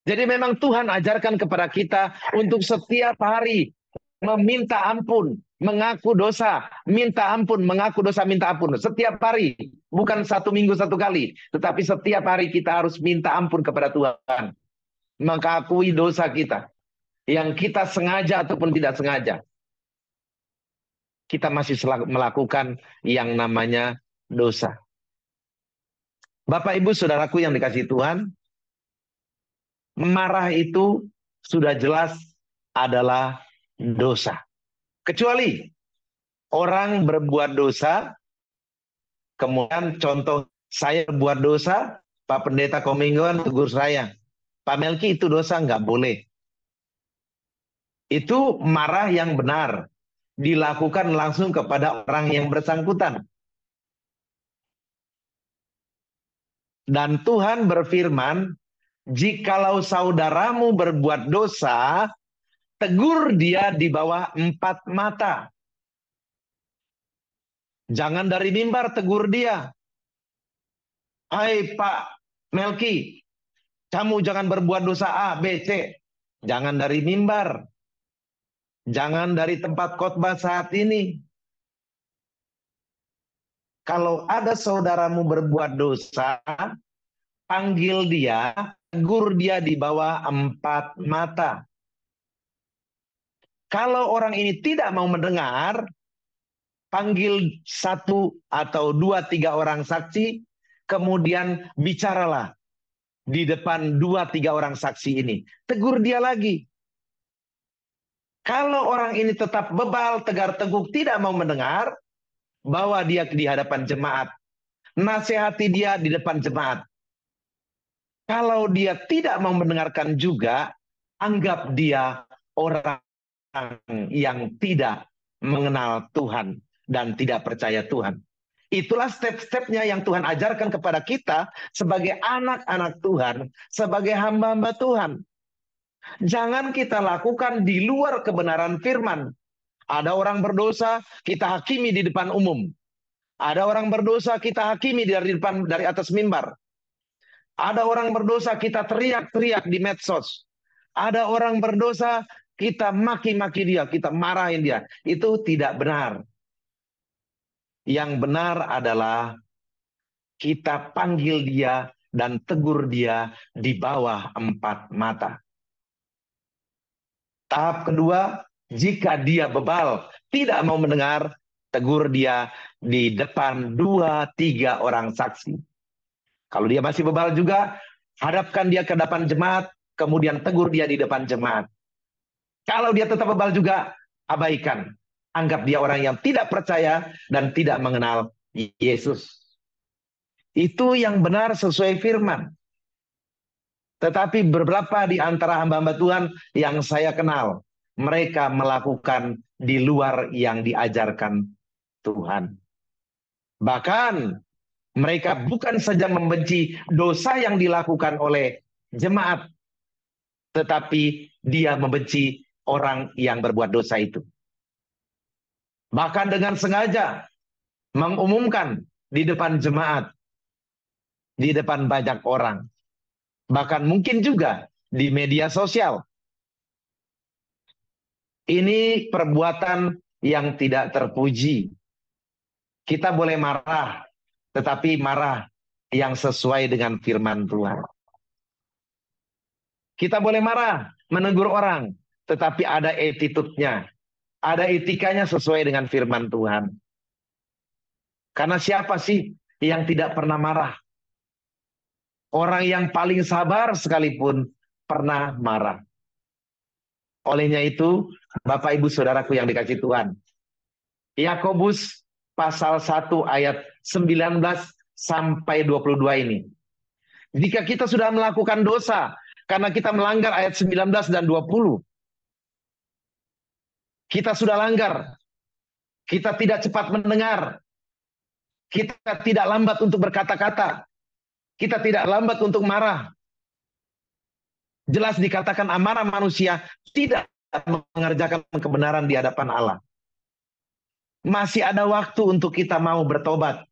Jadi memang Tuhan ajarkan kepada kita untuk setiap hari meminta ampun, mengaku dosa, minta ampun, mengaku dosa, minta ampun. Setiap hari, bukan 1 minggu 1 kali, tetapi setiap hari kita harus minta ampun kepada Tuhan. Mengakui dosa kita, yang kita sengaja ataupun tidak sengaja. kita masih melakukan yang namanya dosa. Bapak Ibu Saudaraku yang dikasihi Tuhan, marah itu sudah jelas adalah dosa. Kecuali orang berbuat dosa, kemudian contoh saya berbuat dosa, Pak Pendeta Komingguan tegur saya, Pak Melki itu dosa nggak boleh. Itu marah yang benar, dilakukan langsung kepada orang yang bersangkutan. Dan Tuhan berfirman, jikalau saudaramu berbuat dosa, tegur dia di bawah 4 mata. Jangan dari mimbar tegur dia. Hai Pak Melki, kamu jangan berbuat dosa A, B, C. Jangan dari mimbar. Jangan dari tempat khotbah saat ini. Kalau ada saudaramu berbuat dosa, panggil dia, tegur dia di bawah 4 mata. Kalau orang ini tidak mau mendengar, panggil 1 atau 2, 3 orang saksi, kemudian bicaralah di depan 2, 3 orang saksi ini. Tegur dia lagi. Kalau orang ini tetap bebal, tegar teguk, tidak mau mendengar, bawa dia di hadapan jemaat. Nasihati dia di depan jemaat. Kalau dia tidak mau mendengarkan juga, anggap dia orang yang tidak mengenal Tuhan dan tidak percaya Tuhan. Itulah step-stepnya yang Tuhan ajarkan kepada kita sebagai anak-anak Tuhan, sebagai hamba-hamba Tuhan. Jangan kita lakukan di luar kebenaran firman. Ada orang berdosa, kita hakimi di depan umum. Ada orang berdosa, kita hakimi dari atas mimbar. Ada orang berdosa, kita teriak-teriak di medsos. Ada orang berdosa, kita maki-maki dia, kita marahin dia. Itu tidak benar. Yang benar adalah kita panggil dia dan tegur dia di bawah 4 mata. Tahap kedua, jika dia bebal, tidak mau mendengar, tegur dia di depan 2, 3 orang saksi. Kalau dia masih bebal juga, hadapkan dia ke depan jemaat, kemudian tegur dia di depan jemaat. Kalau dia tetap bebal juga, abaikan. Anggap dia orang yang tidak percaya dan tidak mengenal Yesus. Itu yang benar sesuai firman. Tetapi beberapa di antara hamba-hamba Tuhan yang saya kenal, mereka melakukan di luar yang diajarkan Tuhan. Bahkan mereka bukan saja membenci dosa yang dilakukan oleh jemaat, tetapi dia membenci orang yang berbuat dosa itu. Bahkan dengan sengaja mengumumkan di depan jemaat, di depan banyak orang. Bahkan mungkin juga di media sosial. Ini perbuatan yang tidak terpuji. Kita boleh marah, tetapi marah yang sesuai dengan firman Tuhan. Kita boleh marah, menegur orang, tetapi ada attitude-nya, ada etikanya sesuai dengan firman Tuhan. Karena siapa sih yang tidak pernah marah? Orang yang paling sabar sekalipun pernah marah. Olehnya itu, Bapak Ibu Saudaraku yang dikasihi Tuhan, Yakobus pasal 1 ayat 19 sampai 22 ini. Jika kita sudah melakukan dosa, karena kita melanggar ayat 19 dan 20. Kita sudah langgar. Kita tidak cepat mendengar. Kita tidak lambat untuk berkata-kata. Kita tidak lambat untuk marah. Jelas dikatakan amarah manusia tidak mengerjakan kebenaran di hadapan Allah. Masih ada waktu untuk kita mau bertobat.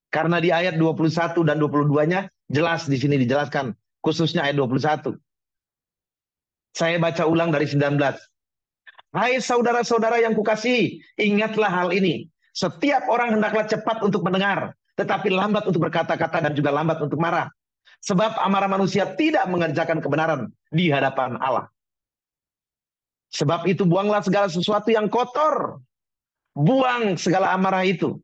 Karena di ayat 21 dan 22-nya jelas di sini dijelaskan, khususnya ayat 21. Saya baca ulang dari 19. Hai saudara-saudara yang kukasihi, ingatlah hal ini. Setiap orang hendaklah cepat untuk mendengar, tetapi lambat untuk berkata-kata dan juga lambat untuk marah. Sebab amarah manusia tidak mengerjakan kebenaran di hadapan Allah. Sebab itu buanglah segala sesuatu yang kotor buang segala amarah itu.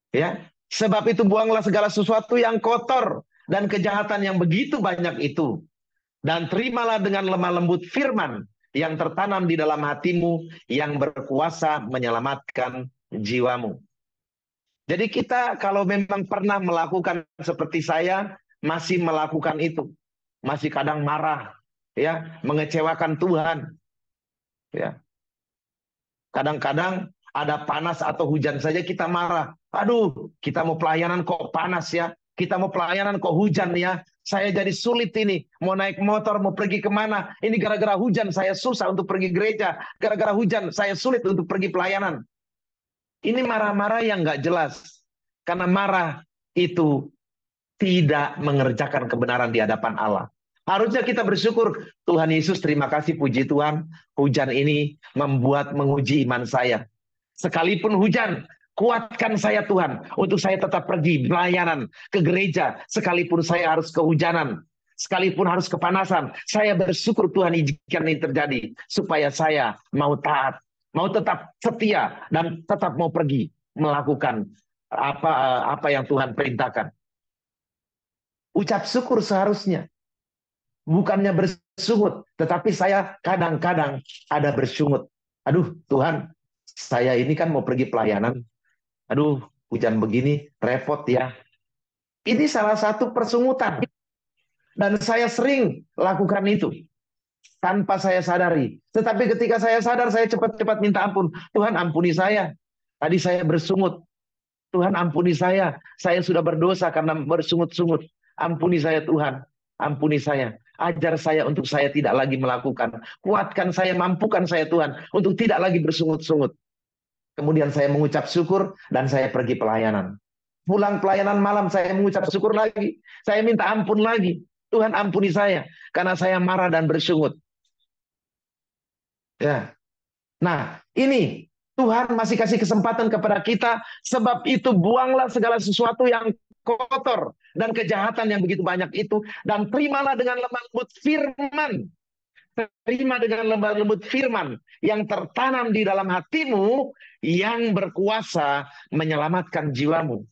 Ya, sebab itu buanglah segala sesuatu yang kotor dan kejahatan yang begitu banyak itu, dan terimalah dengan lemah lembut firman yang tertanam di dalam hatimu, yang berkuasa menyelamatkan jiwamu. Jadi kita kalau memang pernah melakukan seperti saya, masih melakukan itu, masih kadang marah, ya, mengecewakan Tuhan, ya. Kadang-kadang ada panas atau hujan saja kita marah. Aduh, kita mau pelayanan kok panas ya. Kita mau pelayanan kok hujan ya. Saya jadi sulit ini. Mau naik motor, mau pergi kemana. Ini gara-gara hujan saya susah untuk pergi gereja. Gara-gara hujan saya sulit untuk pergi pelayanan. Ini marah-marah yang nggak jelas. Karena marah itu tidak mengerjakan kebenaran di hadapan Allah. Harusnya kita bersyukur, Tuhan Yesus terima kasih, puji Tuhan, hujan ini membuat menguji iman saya. Sekalipun hujan, kuatkan saya Tuhan, untuk saya tetap pergi pelayanan ke gereja, sekalipun saya harus kehujanan, sekalipun harus kepanasan, saya bersyukur Tuhan izinkan ini terjadi, supaya saya mau taat, mau tetap setia, dan tetap mau pergi melakukan apa yang Tuhan perintahkan. Ucap syukur seharusnya. Bukannya bersungut, tetapi saya kadang-kadang ada bersungut. Aduh Tuhan, saya ini kan mau pergi pelayanan. Aduh, hujan begini, repot ya. Ini salah satu persungutan. Dan saya sering lakukan itu. Tanpa saya sadari. Tetapi ketika saya sadar, saya cepat-cepat minta ampun. Tuhan ampuni saya. Tadi saya bersungut. Tuhan ampuni saya sudah berdosa karena bersungut-sungut. Ampuni saya Tuhan, ampuni saya. Ajar saya untuk saya tidak lagi melakukan. Kuatkan saya, mampukan saya Tuhan untuk tidak lagi bersungut-sungut. Kemudian saya mengucap syukur dan saya pergi pelayanan. Pulang pelayanan malam saya mengucap syukur lagi. Saya minta ampun lagi. Tuhan ampuni saya karena saya marah dan bersungut. Ya. Nah, ini Tuhan masih kasih kesempatan kepada kita, sebab itu buanglah segala sesuatu yang kotor dan kejahatan yang begitu banyak itu, dan terimalah dengan lemah lembut firman. Terima dengan lemah lembut firman yang tertanam di dalam hatimu, yang berkuasa menyelamatkan jiwamu.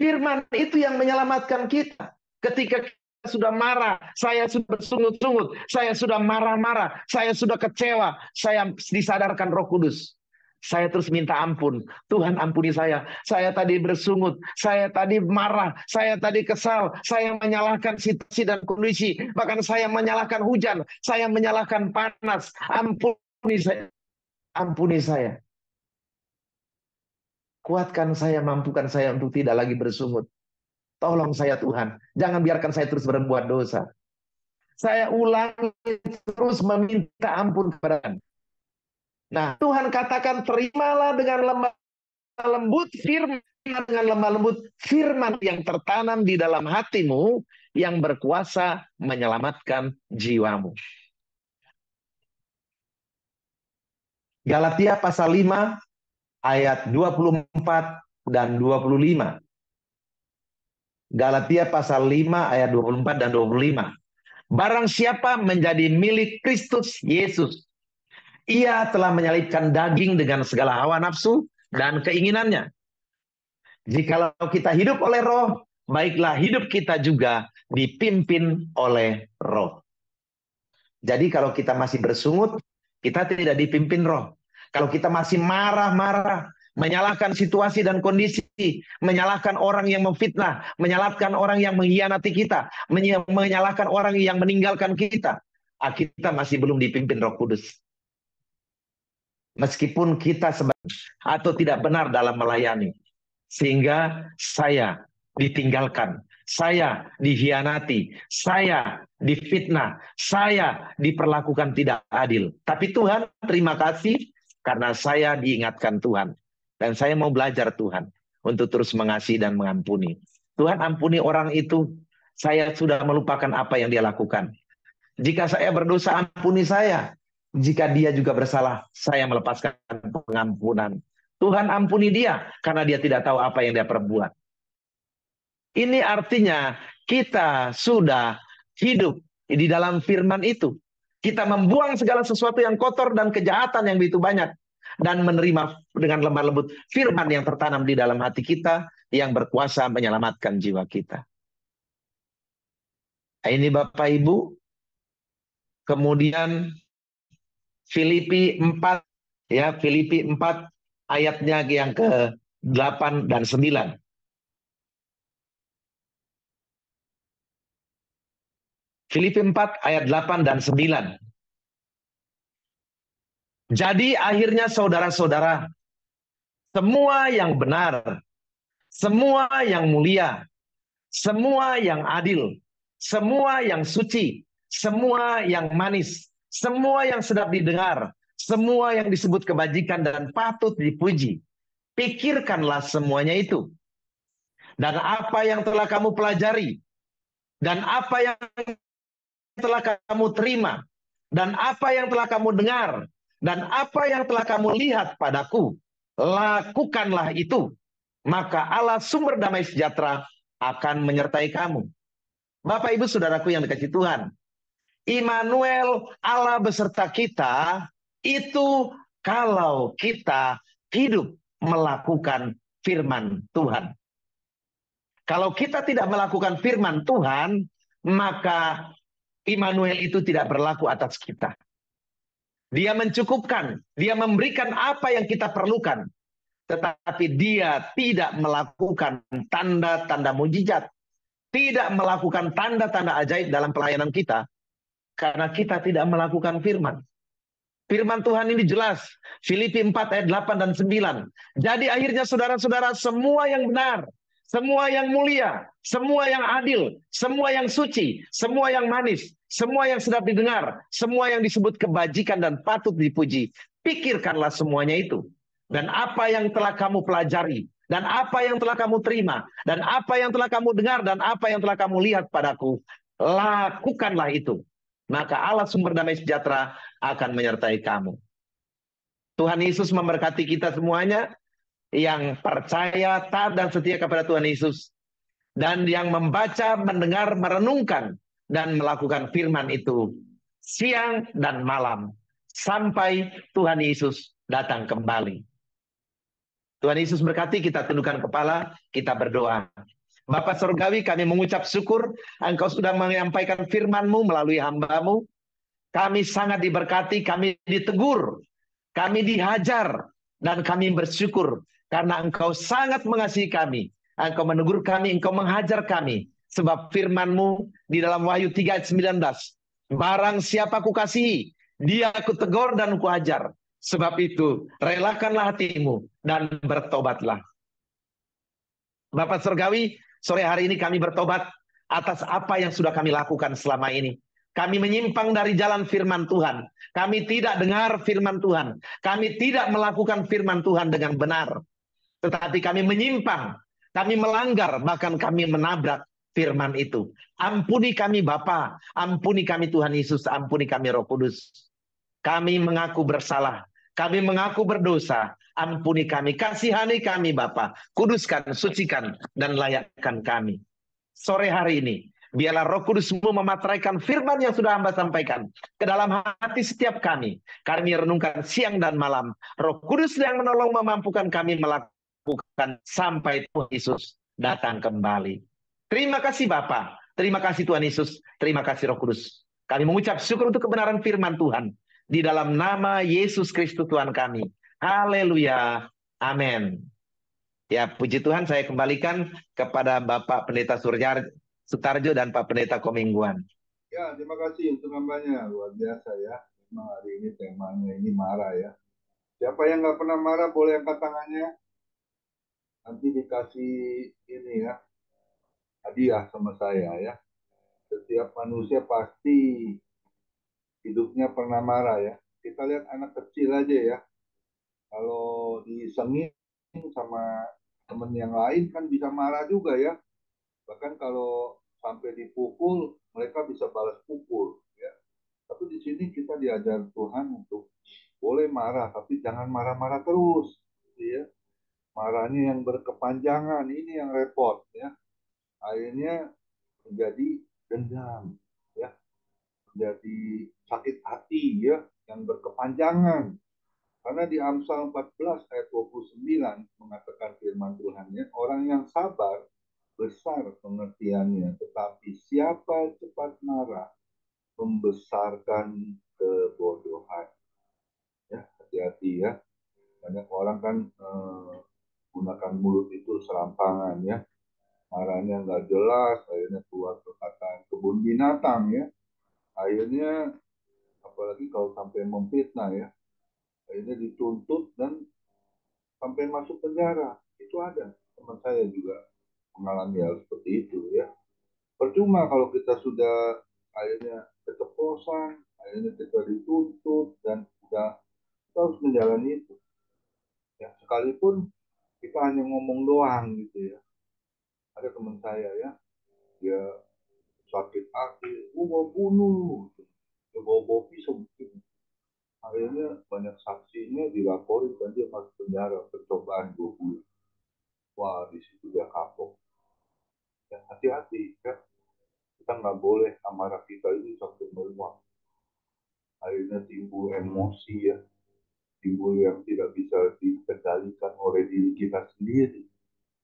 Firman itu yang menyelamatkan kita. Ketika kita sudah marah, saya sudah bersungut-sungut, saya sudah marah-marah, saya sudah kecewa, saya disadarkan Roh Kudus. Saya terus minta ampun. Tuhan ampuni saya. Saya tadi bersungut. Saya tadi marah. Saya tadi kesal. Saya menyalahkan situasi dan kondisi. Bahkan saya menyalahkan hujan. Saya menyalahkan panas. Ampuni saya. Ampuni saya. Kuatkan saya, mampukan saya untuk tidak lagi bersungut. Tolong saya Tuhan. Jangan biarkan saya terus berbuat dosa. Saya ulangi terus meminta ampun kepada Tuhan. Nah, Tuhan katakan terimalah dengan lemah lembut firman, dengan lemah lembut firman yang tertanam di dalam hatimu, yang berkuasa menyelamatkan jiwamu. Galatia pasal 5 ayat 24 dan 25. Galatia pasal 5 ayat 24 dan 25. Barang siapa menjadi milik Kristus Yesus, ia telah menyalibkan daging dengan segala hawa nafsu dan keinginannya. Jikalau kita hidup oleh Roh, baiklah hidup kita juga dipimpin oleh Roh. Jadi kalau kita masih bersungut, kita tidak dipimpin Roh. Kalau kita masih marah-marah, menyalahkan situasi dan kondisi, menyalahkan orang yang memfitnah, menyalahkan orang yang mengkhianati kita, menyalahkan orang yang meninggalkan kita, kita masih belum dipimpin Roh Kudus. Meskipun kita atau tidak benar dalam melayani, sehingga saya ditinggalkan, saya dikhianati, saya difitnah, saya diperlakukan tidak adil. Tapi Tuhan, terima kasih karena saya diingatkan Tuhan, dan saya mau belajar Tuhan untuk terus mengasihi dan mengampuni. Tuhan ampuni orang itu, saya sudah melupakan apa yang dia lakukan. Jika saya berdosa, ampuni saya. Jika dia juga bersalah, saya melepaskan pengampunan. Tuhan ampuni dia, karena dia tidak tahu apa yang dia perbuat. Ini artinya kita sudah hidup di dalam firman itu. Kita membuang segala sesuatu yang kotor dan kejahatan yang begitu banyak. dan menerima dengan lemah lembut firman yang tertanam di dalam hati kita yang berkuasa menyelamatkan jiwa kita. Ini Bapak Ibu. Kemudian Filipi 4, ya, Filipi 4 ayatnya yang ke-8 dan 9. Filipi 4 ayat 8 dan 9. Jadi akhirnya saudara-saudara, semua yang benar, semua yang mulia, semua yang adil, semua yang suci, semua yang manis, semua yang sedap didengar, semua yang disebut kebajikan dan patut dipuji. Pikirkanlah semuanya itu. Dan apa yang telah kamu pelajari, dan apa yang telah kamu terima, dan apa yang telah kamu dengar, dan apa yang telah kamu lihat padaku, lakukanlah itu. Maka Allah sumber damai sejahtera akan menyertai kamu. Bapak Ibu Saudaraku yang dikasihi Tuhan, Immanuel, Allah beserta kita, itu kalau kita hidup melakukan firman Tuhan. Kalau kita tidak melakukan firman Tuhan, maka Immanuel itu tidak berlaku atas kita. Dia mencukupkan, dia memberikan apa yang kita perlukan, tetapi dia tidak melakukan tanda-tanda mujizat, tidak melakukan tanda-tanda ajaib dalam pelayanan kita, karena kita tidak melakukan firman. Firman Tuhan ini jelas. Filipi 4 ayat 8 dan 9. Jadi akhirnya saudara-saudara, semua yang benar, semua yang mulia, semua yang adil, semua yang suci, semua yang manis, semua yang sedap didengar, semua yang disebut kebajikan dan patut dipuji. Pikirkanlah semuanya itu. Dan apa yang telah kamu pelajari, dan apa yang telah kamu terima, dan apa yang telah kamu dengar, dan apa yang telah kamu lihat padaku, lakukanlah itu. Maka Allah sumber damai sejahtera akan menyertai kamu. Tuhan Yesus memberkati kita semuanya yang percaya, taat dan setia kepada Tuhan Yesus, dan yang membaca, mendengar, merenungkan dan melakukan firman itu siang dan malam sampai Tuhan Yesus datang kembali. Tuhan Yesus berkati, kita tundukkan kepala, kita berdoa. Bapa Surgawi, kami mengucap syukur Engkau sudah menyampaikan firman-Mu melalui hamba-Mu. Kami sangat diberkati, kami ditegur, kami dihajar, dan kami bersyukur karena Engkau sangat mengasihi kami. Engkau menegur kami, Engkau menghajar kami. Sebab firman-Mu di dalam Wahyu 3 ayat 19. Barang siapa kukasihi, dia aku tegur dan kuhajar. Sebab itu, relakanlah hatimu dan bertobatlah. Bapak Surgawi, sore hari ini kami bertobat atas apa yang sudah kami lakukan selama ini. Kami menyimpang dari jalan firman Tuhan. Kami tidak dengar firman Tuhan. Kami tidak melakukan firman Tuhan dengan benar. Tetapi kami menyimpang. Kami melanggar, bahkan kami menabrak firman itu. Ampuni kami Bapa. Ampuni kami Tuhan Yesus. Ampuni kami Roh Kudus. Kami mengaku bersalah. Kami mengaku berdosa. Ampuni kami. Kasihani kami Bapa. Kuduskan, sucikan, dan layakkan kami. Sore hari ini, biarlah Roh Kudus-Mu memateraikan firman yang sudah hamba sampaikan ke dalam hati setiap kami. Kami renungkan siang dan malam. Roh Kudus yang menolong memampukan kami melakukan sampai Tuhan Yesus datang kembali. Terima kasih Bapa. Terima kasih Tuhan Yesus. Terima kasih Roh Kudus. Kami mengucap syukur untuk kebenaran firman Tuhan. Di dalam nama Yesus Kristus Tuhan kami. Haleluya. Amin. Ya, puji Tuhan, saya kembalikan kepada Bapak Pendeta Sutarjo dan Pak Pendeta Komingguan. Ya, terima kasih untuk hambanya. Luar biasa ya. Memang hari ini temanya ini marah ya. Siapa yang nggak pernah marah boleh angkat tangannya. Nanti dikasih ini ya, hadiah sama saya ya. Setiap manusia pasti hidupnya pernah marah ya. Kita lihat anak kecil aja ya. Kalau disengin sama temen yang lain kan bisa marah juga ya. Bahkan kalau sampai dipukul, mereka bisa balas pukul ya. Tapi di sini kita diajar Tuhan untuk boleh marah, tapi jangan marah-marah terus, gitu ya. Marahnya yang berkepanjangan, ini yang repot ya. Akhirnya menjadi dendam, ya, menjadi sakit hati ya, yang berkepanjangan. Karena di Amsal 14 ayat 29 mengatakan firman Tuhannya, orang yang sabar besar pengertiannya, tetapi siapa cepat marah membesarkan kebodohan. Ya, hati-hati ya. Banyak orang kan gunakan mulut itu serampangan ya. Marahnya nggak jelas, akhirnya keluar perkataan kebun binatang ya. Akhirnya apalagi kalau sampai memfitnah ya, akhirnya dituntut dan sampai masuk penjara. Itu ada teman saya juga mengalami hal seperti itu ya. Percuma kalau kita sudah akhirnya keceplosan, akhirnya kita dituntut dan kita harus menjalani itu. Ya, sekalipun kita hanya ngomong doang gitu ya. Ada teman saya ya, dia sakit hati, mau bunuh, dia bawa pisau. Akhirnya banyak saksinya dilaporin dan dia masuk penjara percobaan 2 bulan. Wah, di situ dia kapok. Ya, hati-hati ya. Kita nggak boleh amarah kita ini sampai meluap. Akhirnya timbul emosi ya, timbul yang tidak bisa dikendalikan oleh diri kita sendiri.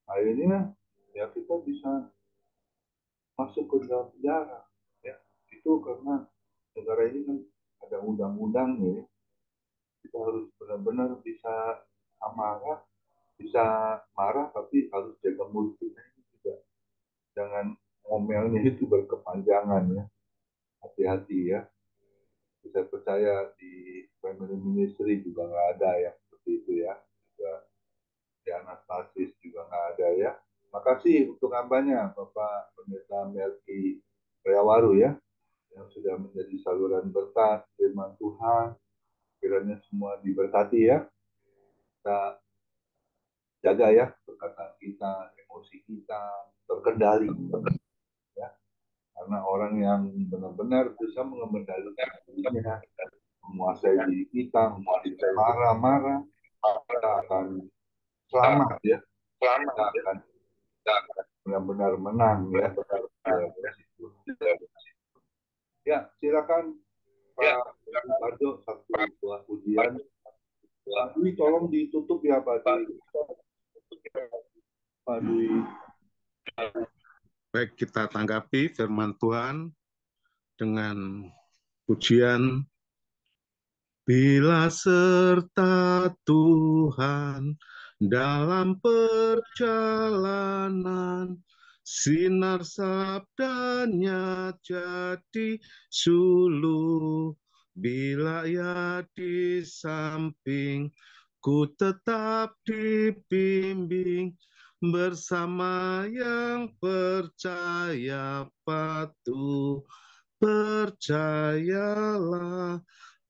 Akhirnya ya kita bisa masuk ke dalam penjara. Ya, itu karena negara ini kan ada undang-undangnya. Ya. Kita harus benar-benar bisa amarah, bisa marah, tapi harus jaga mulut kita ini juga. Jangan ngomelnya itu berkepanjangan ya. Hati-hati ya. Saya percaya di family ministry juga nggak ada yang seperti itu ya. Juga di Anastasis juga nggak ada ya. Makasih untuk hambanya Bapak Pendeta Melki Priawaru ya, yang sudah menjadi saluran berkat firman Tuhan. Kiranya semua diberkati ya. Kita jaga ya perkataan kita, emosi kita terkendali ya. Karena orang yang benar-benar bisa mengendalikan dirinya, menguasai diri kita, tidak marah-marah, kita akan selamat ya. Kita akan benar-benar menang ya. Ya, silakan Pak Parjo, satu buah ujian. Pak Dwi, tolong ditutup ya Pak Dwi. Pak Dwi. Baik, kita tanggapi firman Tuhan dengan pujian. Bila serta Tuhan dalam perjalanan, sinar sabdanya jadi suluh. Bila ia di samping, ku tetap dibimbing, bersama yang percaya patuh. Percayalah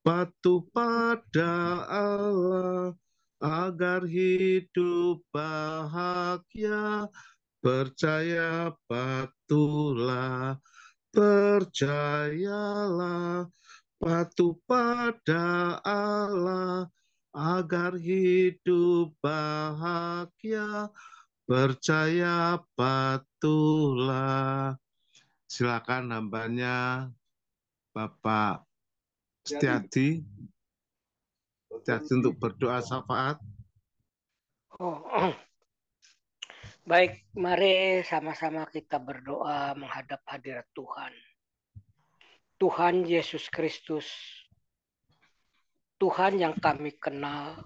patuh pada Allah agar hidup bahagia. Percaya patuhlah, percayalah patuh pada Allah agar hidup bahagia. Percaya patuhlah. Silakan hambanya Bapak Setiadi untuk berdoa syafaat. Baik, mari sama-sama kita berdoa menghadap hadirat Tuhan. Tuhan Yesus Kristus, Tuhan yang kami kenal,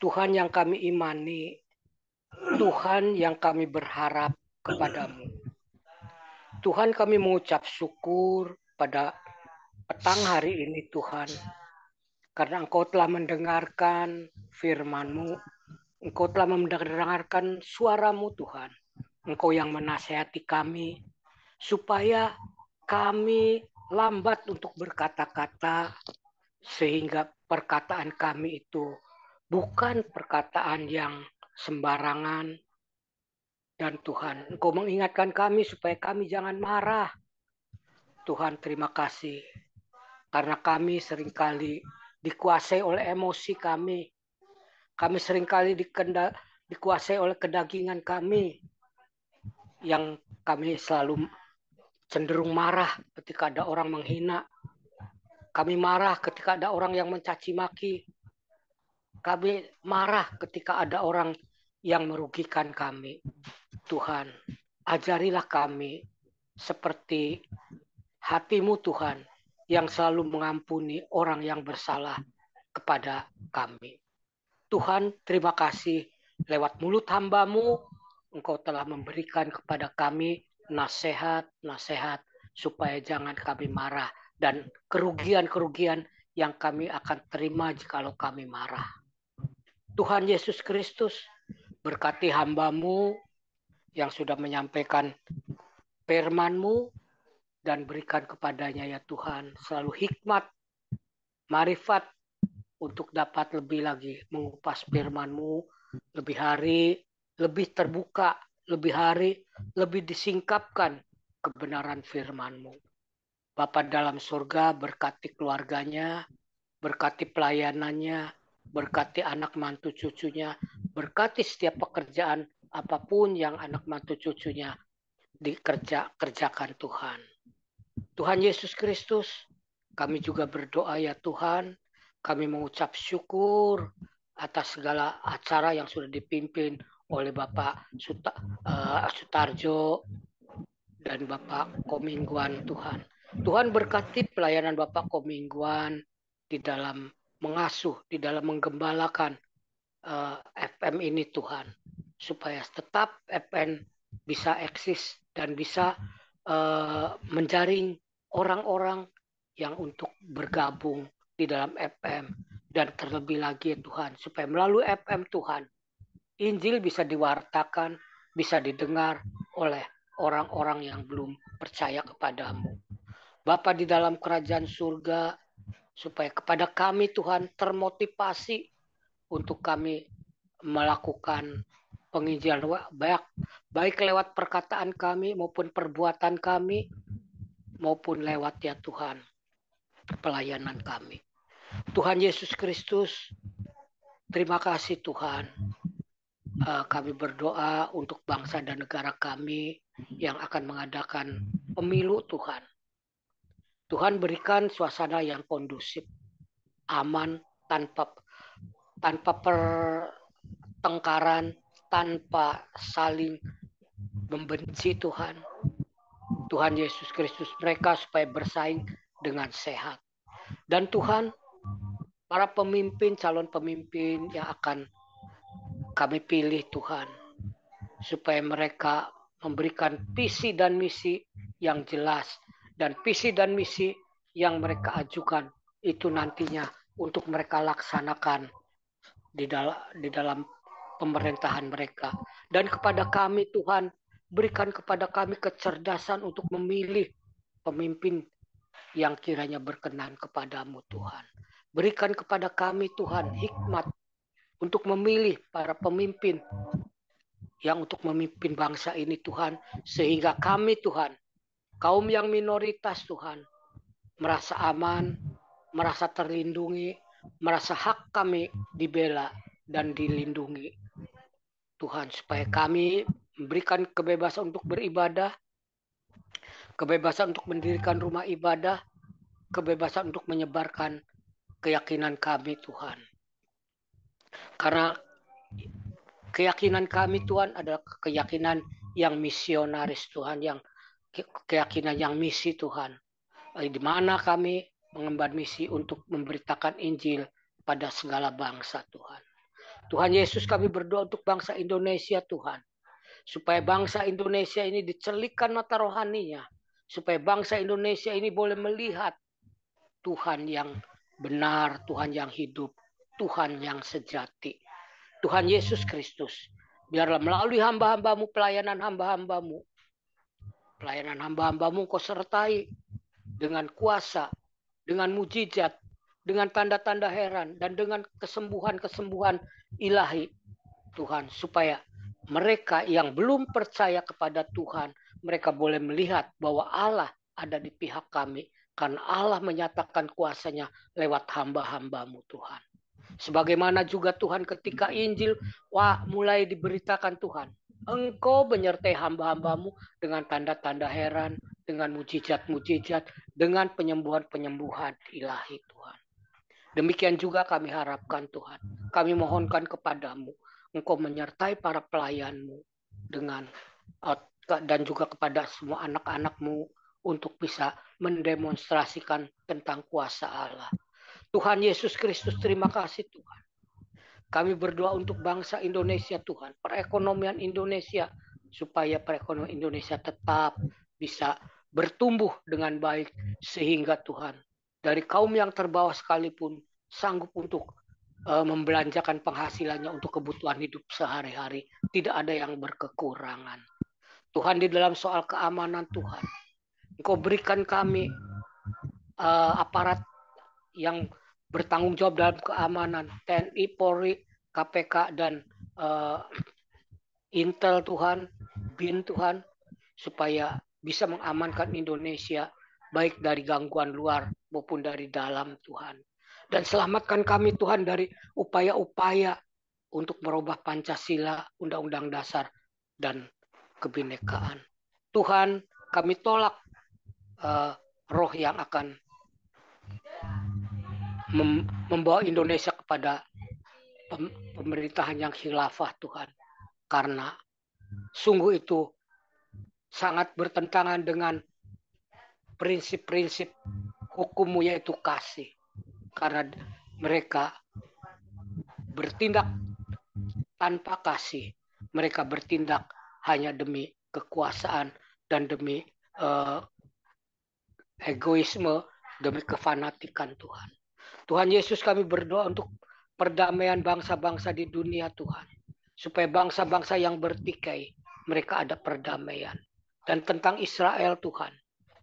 Tuhan yang kami imani, Tuhan yang kami berharap kepadamu. Tuhan, kami mengucap syukur pada petang hari ini Tuhan, karena Engkau telah mendengarkan firman-Mu, Engkau telah mendengarkan suara-Mu Tuhan. Engkau yang menasihati kami, supaya kami lambat untuk berkata-kata, sehingga perkataan kami itu bukan perkataan yang sembarangan. Dan Tuhan, Engkau mengingatkan kami supaya kami jangan marah. Tuhan, terima kasih. Karena kami seringkali dikuasai oleh emosi kami. Kami seringkali dikuasai oleh kedagingan kami. Yang kami selalu cenderung marah ketika ada orang menghina. Kami marah ketika ada orang yang mencaci maki. Kami marah ketika ada orang yang merugikan kami. Tuhan, ajarilah kami seperti hati-Mu Tuhan, yang selalu mengampuni orang yang bersalah kepada kami. Tuhan, terima kasih lewat mulut hamba-Mu, Engkau telah memberikan kepada kami nasihat-nasihat supaya jangan kami marah dan kerugian-kerugian yang kami akan terima jikalau kami marah. Tuhan Yesus Kristus, berkati hamba-Mu yang sudah menyampaikan firman-Mu dan berikan kepadanya ya Tuhan selalu hikmat, marifat untuk dapat lebih lagi mengupas firman-Mu, lebih hari, lebih terbuka, lebih hari, lebih disingkapkan kebenaran firman-Mu. Bapa dalam surga, berkati keluarganya, berkati pelayanannya, berkati anak mantu cucunya, berkati setiap pekerjaan apapun yang anak mantu cucunya dikerjakan Tuhan. Tuhan Yesus Kristus, kami juga berdoa ya Tuhan, kami mengucap syukur atas segala acara yang sudah dipimpin oleh Bapak Sutarjo dan Bapak Komingguan Tuhan. Tuhan berkati pelayanan Bapak Komingguan di dalam mengasuh, di dalam menggembalakan FM ini Tuhan. Supaya tetap FM bisa eksis dan bisa menjaring orang-orang yang untuk bergabung di dalam FM. Dan terlebih lagi Tuhan, supaya melalui FM Tuhan, Injil bisa diwartakan, bisa didengar oleh orang-orang yang belum percaya kepadamu. Bapa di dalam kerajaan surga, supaya kepada kami Tuhan termotivasi untuk kami melakukan penginjilan baik lewat perkataan kami maupun perbuatan kami maupun lewat ya Tuhan pelayanan kami. Tuhan Yesus Kristus, terima kasih Tuhan. Kami berdoa untuk bangsa dan negara kami yang akan mengadakan pemilu Tuhan. Tuhan berikan suasana yang kondusif, aman, tanpa pertengkaran, tanpa saling membenci Tuhan. Tuhan Yesus Kristus, mereka supaya bersaing dengan sehat. Dan Tuhan, para pemimpin, calon pemimpin yang akan kami pilih Tuhan, supaya mereka memberikan visi dan misi yang jelas, dan visi dan misi yang mereka ajukan itu nantinya untuk mereka laksanakan di dalam pemerintahan mereka. Dan kepada kami Tuhan, berikan kepada kami kecerdasan untuk memilih pemimpin yang kiranya berkenan kepadamu Tuhan. Berikan kepada kami Tuhan hikmat untuk memilih para pemimpin yang untuk memimpin bangsa ini Tuhan, sehingga kami Tuhan, kaum yang minoritas Tuhan, merasa aman, merasa terlindungi, merasa hak kami dibela dan dilindungi Tuhan, supaya kami memberikan kebebasan untuk beribadah, kebebasan untuk mendirikan rumah ibadah, kebebasan untuk menyebarkan keyakinan kami Tuhan. Karena keyakinan kami Tuhan adalah keyakinan yang misionaris Tuhan, yang keyakinan yang misi Tuhan. Di mana kami mengemban misi untuk memberitakan Injil pada segala bangsa Tuhan. Tuhan Yesus, kami berdoa untuk bangsa Indonesia Tuhan. Supaya bangsa Indonesia ini dicelikkan mata rohaninya. Supaya bangsa Indonesia ini boleh melihat Tuhan yang benar, Tuhan yang hidup, Tuhan yang sejati. Tuhan Yesus Kristus, biarlah melalui hamba-hambamu, pelayanan hamba-hambamu, Kau sertai dengan kuasa, dengan mujizat, dengan tanda-tanda heran, dan dengan kesembuhan-kesembuhan ilahi Tuhan, supaya mereka yang belum percaya kepada Tuhan, mereka boleh melihat bahwa Allah ada di pihak kami, karena Allah menyatakan kuasanya lewat hamba-hambamu Tuhan. Sebagaimana juga Tuhan ketika Injil mulai diberitakan Tuhan, Engkau menyertai hamba-hambamu dengan tanda-tanda heran, dengan mujizat-mujizat, dengan penyembuhan-penyembuhan ilahi Tuhan. Demikian juga kami harapkan Tuhan. Kami mohonkan kepadamu, Engkau menyertai para pelayan-Mu dengan dan juga kepada semua anak-anak-Mu untuk bisa mendemonstrasikan tentang kuasa Allah. Tuhan Yesus Kristus, terima kasih Tuhan. Kami berdoa untuk bangsa Indonesia Tuhan, perekonomian Indonesia, supaya perekonomian Indonesia tetap bisa bertumbuh dengan baik, sehingga Tuhan dari kaum yang terbawah sekalipun sanggup untuk membelanjakan penghasilannya untuk kebutuhan hidup sehari-hari. Tidak ada yang berkekurangan. Tuhan, di dalam soal keamanan Tuhan, Engkau berikan kami aparat yang bertanggung jawab dalam keamanan, TNI, Polri, KPK, dan Intel Tuhan, BIN Tuhan, supaya bisa mengamankan Indonesia baik dari gangguan luar maupun dari dalam Tuhan. Dan selamatkan kami Tuhan dari upaya-upaya untuk merubah Pancasila, Undang-Undang Dasar, dan kebinekaan. Tuhan, kami tolak roh yang akan membawa Indonesia kepada pemerintahan yang khilafah Tuhan. Karena sungguh itu sangat bertentangan dengan prinsip-prinsip hukummu, yaitu kasih. Karena mereka bertindak tanpa kasih. Mereka bertindak hanya demi kekuasaan dan demi egoisme, demi kefanatikan Tuhan. Tuhan Yesus, kami berdoa untuk perdamaian bangsa-bangsa di dunia Tuhan. Supaya bangsa-bangsa yang bertikai, mereka ada perdamaian. Dan tentang Israel Tuhan,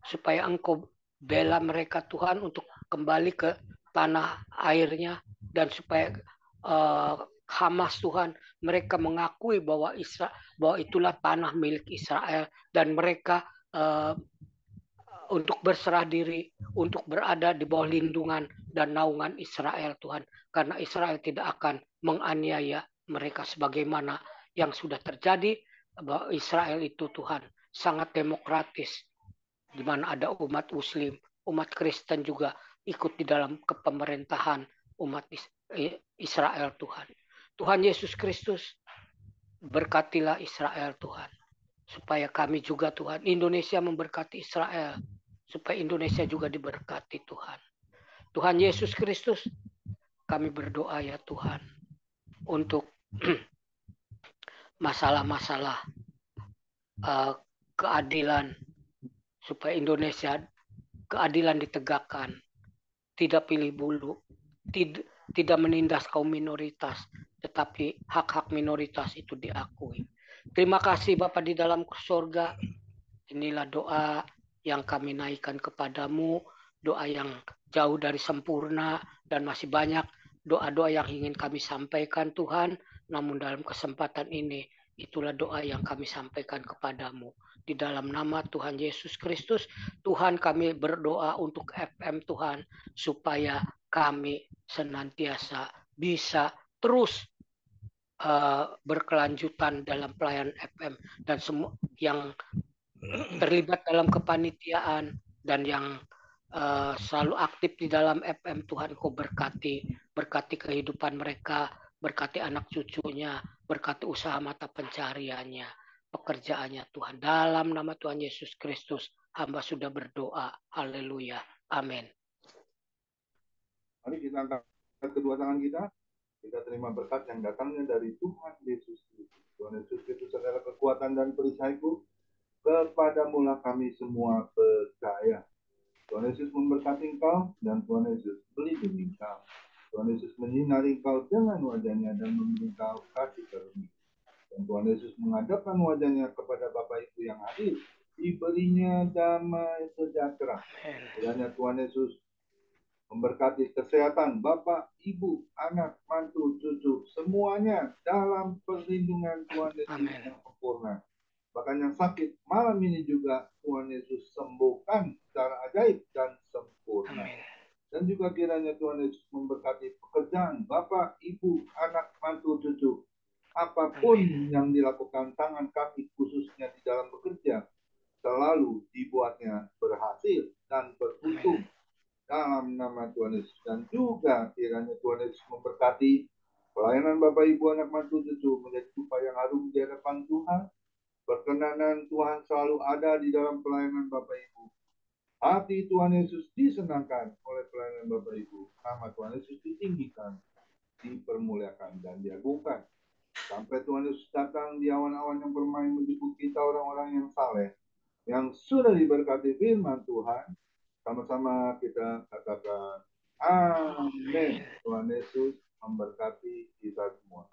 supaya Engkau bela mereka Tuhan untuk kembali ke tanah airnya. Dan supaya Hamas Tuhan, mereka mengakui bahwa itulah tanah milik Israel. Dan mereka untuk berserah diri, untuk berada di bawah lindungan dan naungan Israel Tuhan. Karena Israel tidak akan menganiaya mereka sebagaimana yang sudah terjadi, bahwa Israel itu Tuhan sangat demokratis, di mana ada umat Muslim, umat Kristen juga ikut di dalam kepemerintahan umat Israel Tuhan. Tuhan Yesus Kristus, berkatilah Israel Tuhan. Supaya kami juga Tuhan, Indonesia memberkati Israel, supaya Indonesia juga diberkati Tuhan. Tuhan Yesus Kristus, kami berdoa ya Tuhan, untuk masalah-masalah keadilan, supaya Indonesia keadilan ditegakkan, tidak pilih bulu, tidak menindas kaum minoritas, tetapi hak-hak minoritas itu diakui. Terima kasih Bapa di dalam surga. Inilah doa yang kami naikkan kepadamu, doa yang jauh dari sempurna, dan masih banyak doa-doa yang ingin kami sampaikan Tuhan. Namun dalam kesempatan ini, itulah doa yang kami sampaikan kepadamu. Di dalam nama Tuhan Yesus Kristus, Tuhan, kami berdoa untuk FM Tuhan, supaya kami senantiasa bisa terus berkelanjutan dalam pelayanan FM, dan semua yang terlibat dalam kepanitiaan dan yang selalu aktif di dalam FM, Tuhan Kau berkati kehidupan mereka, berkati anak cucunya, berkati usaha mata pencariannya, pekerjaannya Tuhan. Dalam nama Tuhan Yesus Kristus, hamba sudah berdoa. Haleluya. Amin. Mari kita angkat kedua tangan kita. Kita terima berkat yang datangnya dari Tuhan Yesus Kristus. Tuhan Yesus Kristus adalah kekuatan dan perisaiku. Kepadamulah kami semua percaya. Tuhan Yesus memberkati engkau dan Tuhan Yesus melindungi engkau. Tuhan Yesus menyinari engkau dengan wajahnya dan memberi engkau kasih karunia. Dan Tuhan Yesus menghadapkan wajahnya kepada Bapak Ibu yang hadir, diberinya damai sejahtera. Kiranya Tuhan Yesus memberkati kesehatan Bapak, Ibu, anak, mantu, cucu, semuanya dalam perlindungan Tuhan Yesus yang sempurna. Bahkan yang sakit malam ini juga Tuhan Yesus sembuhkan secara ajaib dan sempurna. Amin. Dan juga kiranya Tuhan Yesus memberkati pekerjaan Bapak, Ibu, anak, mantu, cucu. Apapun yang dilakukan tangan kaki khususnya di dalam bekerja, selalu dibuatnya berhasil dan beruntung. dalam nama Tuhan Yesus. Dan juga kiranya Tuhan Yesus memberkati pelayanan Bapak Ibu anak mantu cucu menjadi tupa yang harum di hadapan Tuhan. Perkenanan Tuhan selalu ada di dalam pelayanan Bapak Ibu. Hati Tuhan Yesus disenangkan oleh pelayanan Bapak Ibu. Nama Tuhan Yesus ditinggikan, dipermuliakan, dan diagungkan. Sampai Tuhan Yesus datang di awan-awan yang bermain menjemput kita orang-orang yang saleh, yang sudah diberkati firman Tuhan. Sama-sama kita katakan amin. Tuhan Yesus memberkati kita semua.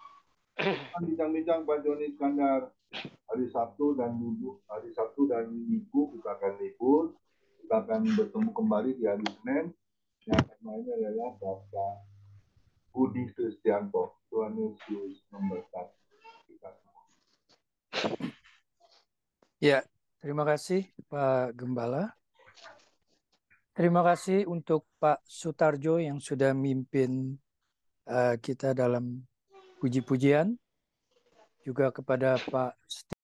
Bincang-bincang Pak Joni Iskandar hari Sabtu dan Minggu kita akan libur. Kita akan bertemu kembali di hari Senin. Yang akan mainnya adalah Bapak Budi Kristianto. Tuhan Yesus memberkati kita semua. Ya, terima kasih Pak Gembala. Terima kasih untuk Pak Sutarjo yang sudah mimpin kita dalam puji-pujian. Juga kepada Pak